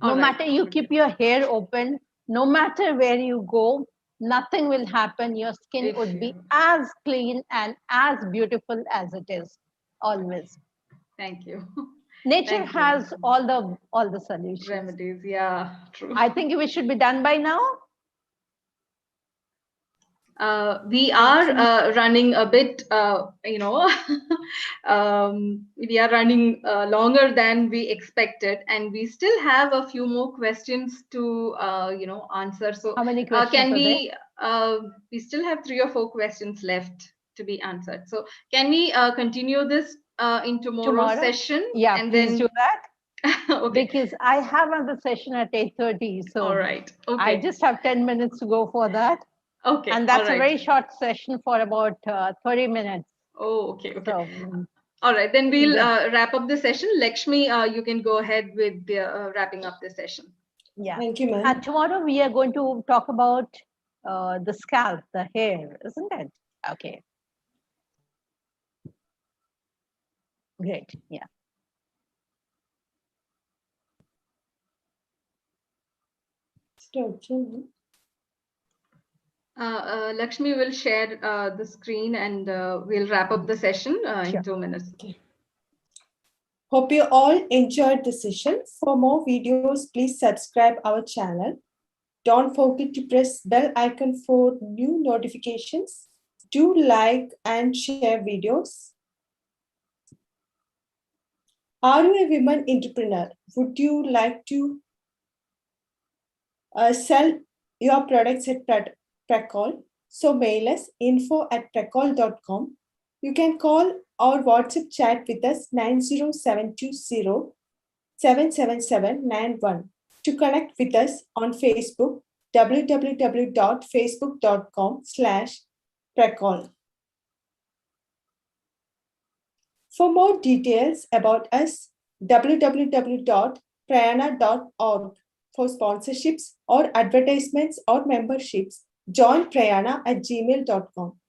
No matter you keep your hair open, no matter where you go, nothing will happen. Your skin would be as clean and as beautiful as it is always. Thank you. Nature has all the solutions. Remedies, yeah, true. I think we should be done by now. We are running a bit, we are running longer than we expected, and we still have a few more questions to, answer. So how many questions we still have 3 or 4 questions left to be answered. So can we continue this in tomorrow's session? Yeah, and please do that. Okay. Because I have another session at 8:30. So all right. Okay. I just have 10 minutes to go for that. Okay. And that's a very short session for about 30 minutes. Oh, okay. Okay. So, all right. Then we'll wrap up the session. Lakshmi, you can go ahead with the, wrapping up the session. Yeah. Thank you, ma'am. And tomorrow we are going to talk about the scalp, the hair, isn't it? Okay. Great. Yeah. Lakshmi will share the screen and we'll wrap up the session in 2 minutes. Okay. Hope you all enjoyed the session. For more videos, please subscribe our channel. Don't forget to press bell icon for new notifications. Do like and share videos. Are you a women entrepreneur? Would you like to sell your products at Prayaana? So mail us info@prayaana.com. You can call or WhatsApp chat with us 90720 77791. To connect with us on Facebook, www.facebook.com/Prayaana. For more details about us, www.prayaana.org. For sponsorships or advertisements or memberships, join prayaana@gmail.com.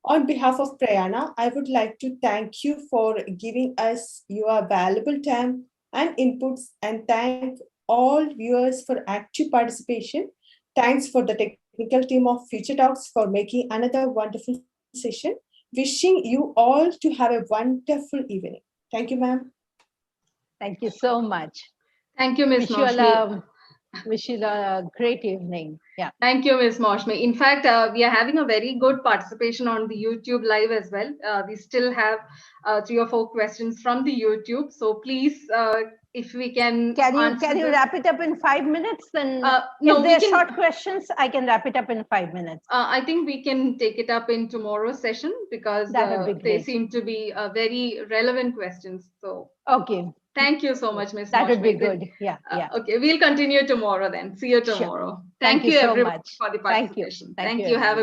On behalf of Prayaana, I would like to thank you for giving us your valuable time and inputs, and thank all viewers for active participation. Thanks for the technical team of Future Talks for making another wonderful session. Wishing you all to have a wonderful evening. Thank you, ma'am. Thank you so much. Thank you, Ms. Maushumi. Wish you a great evening. Yeah. Thank you, Ms. Maushumi. In fact, we are having a very good participation on the YouTube live as well. We still have 3 or 4 questions from the YouTube. So please, if we can you wrap it up in 5 minutes? Then no, if they're short questions, I can wrap it up in 5 minutes. I think we can take it up in tomorrow's session because they seem to be very relevant questions. So okay. Thank you so much, Ms. That would be good. Yeah. Okay, we'll continue tomorrow then. See you tomorrow. Sure. Thank you so everyone much for the participation. Thank you. Have a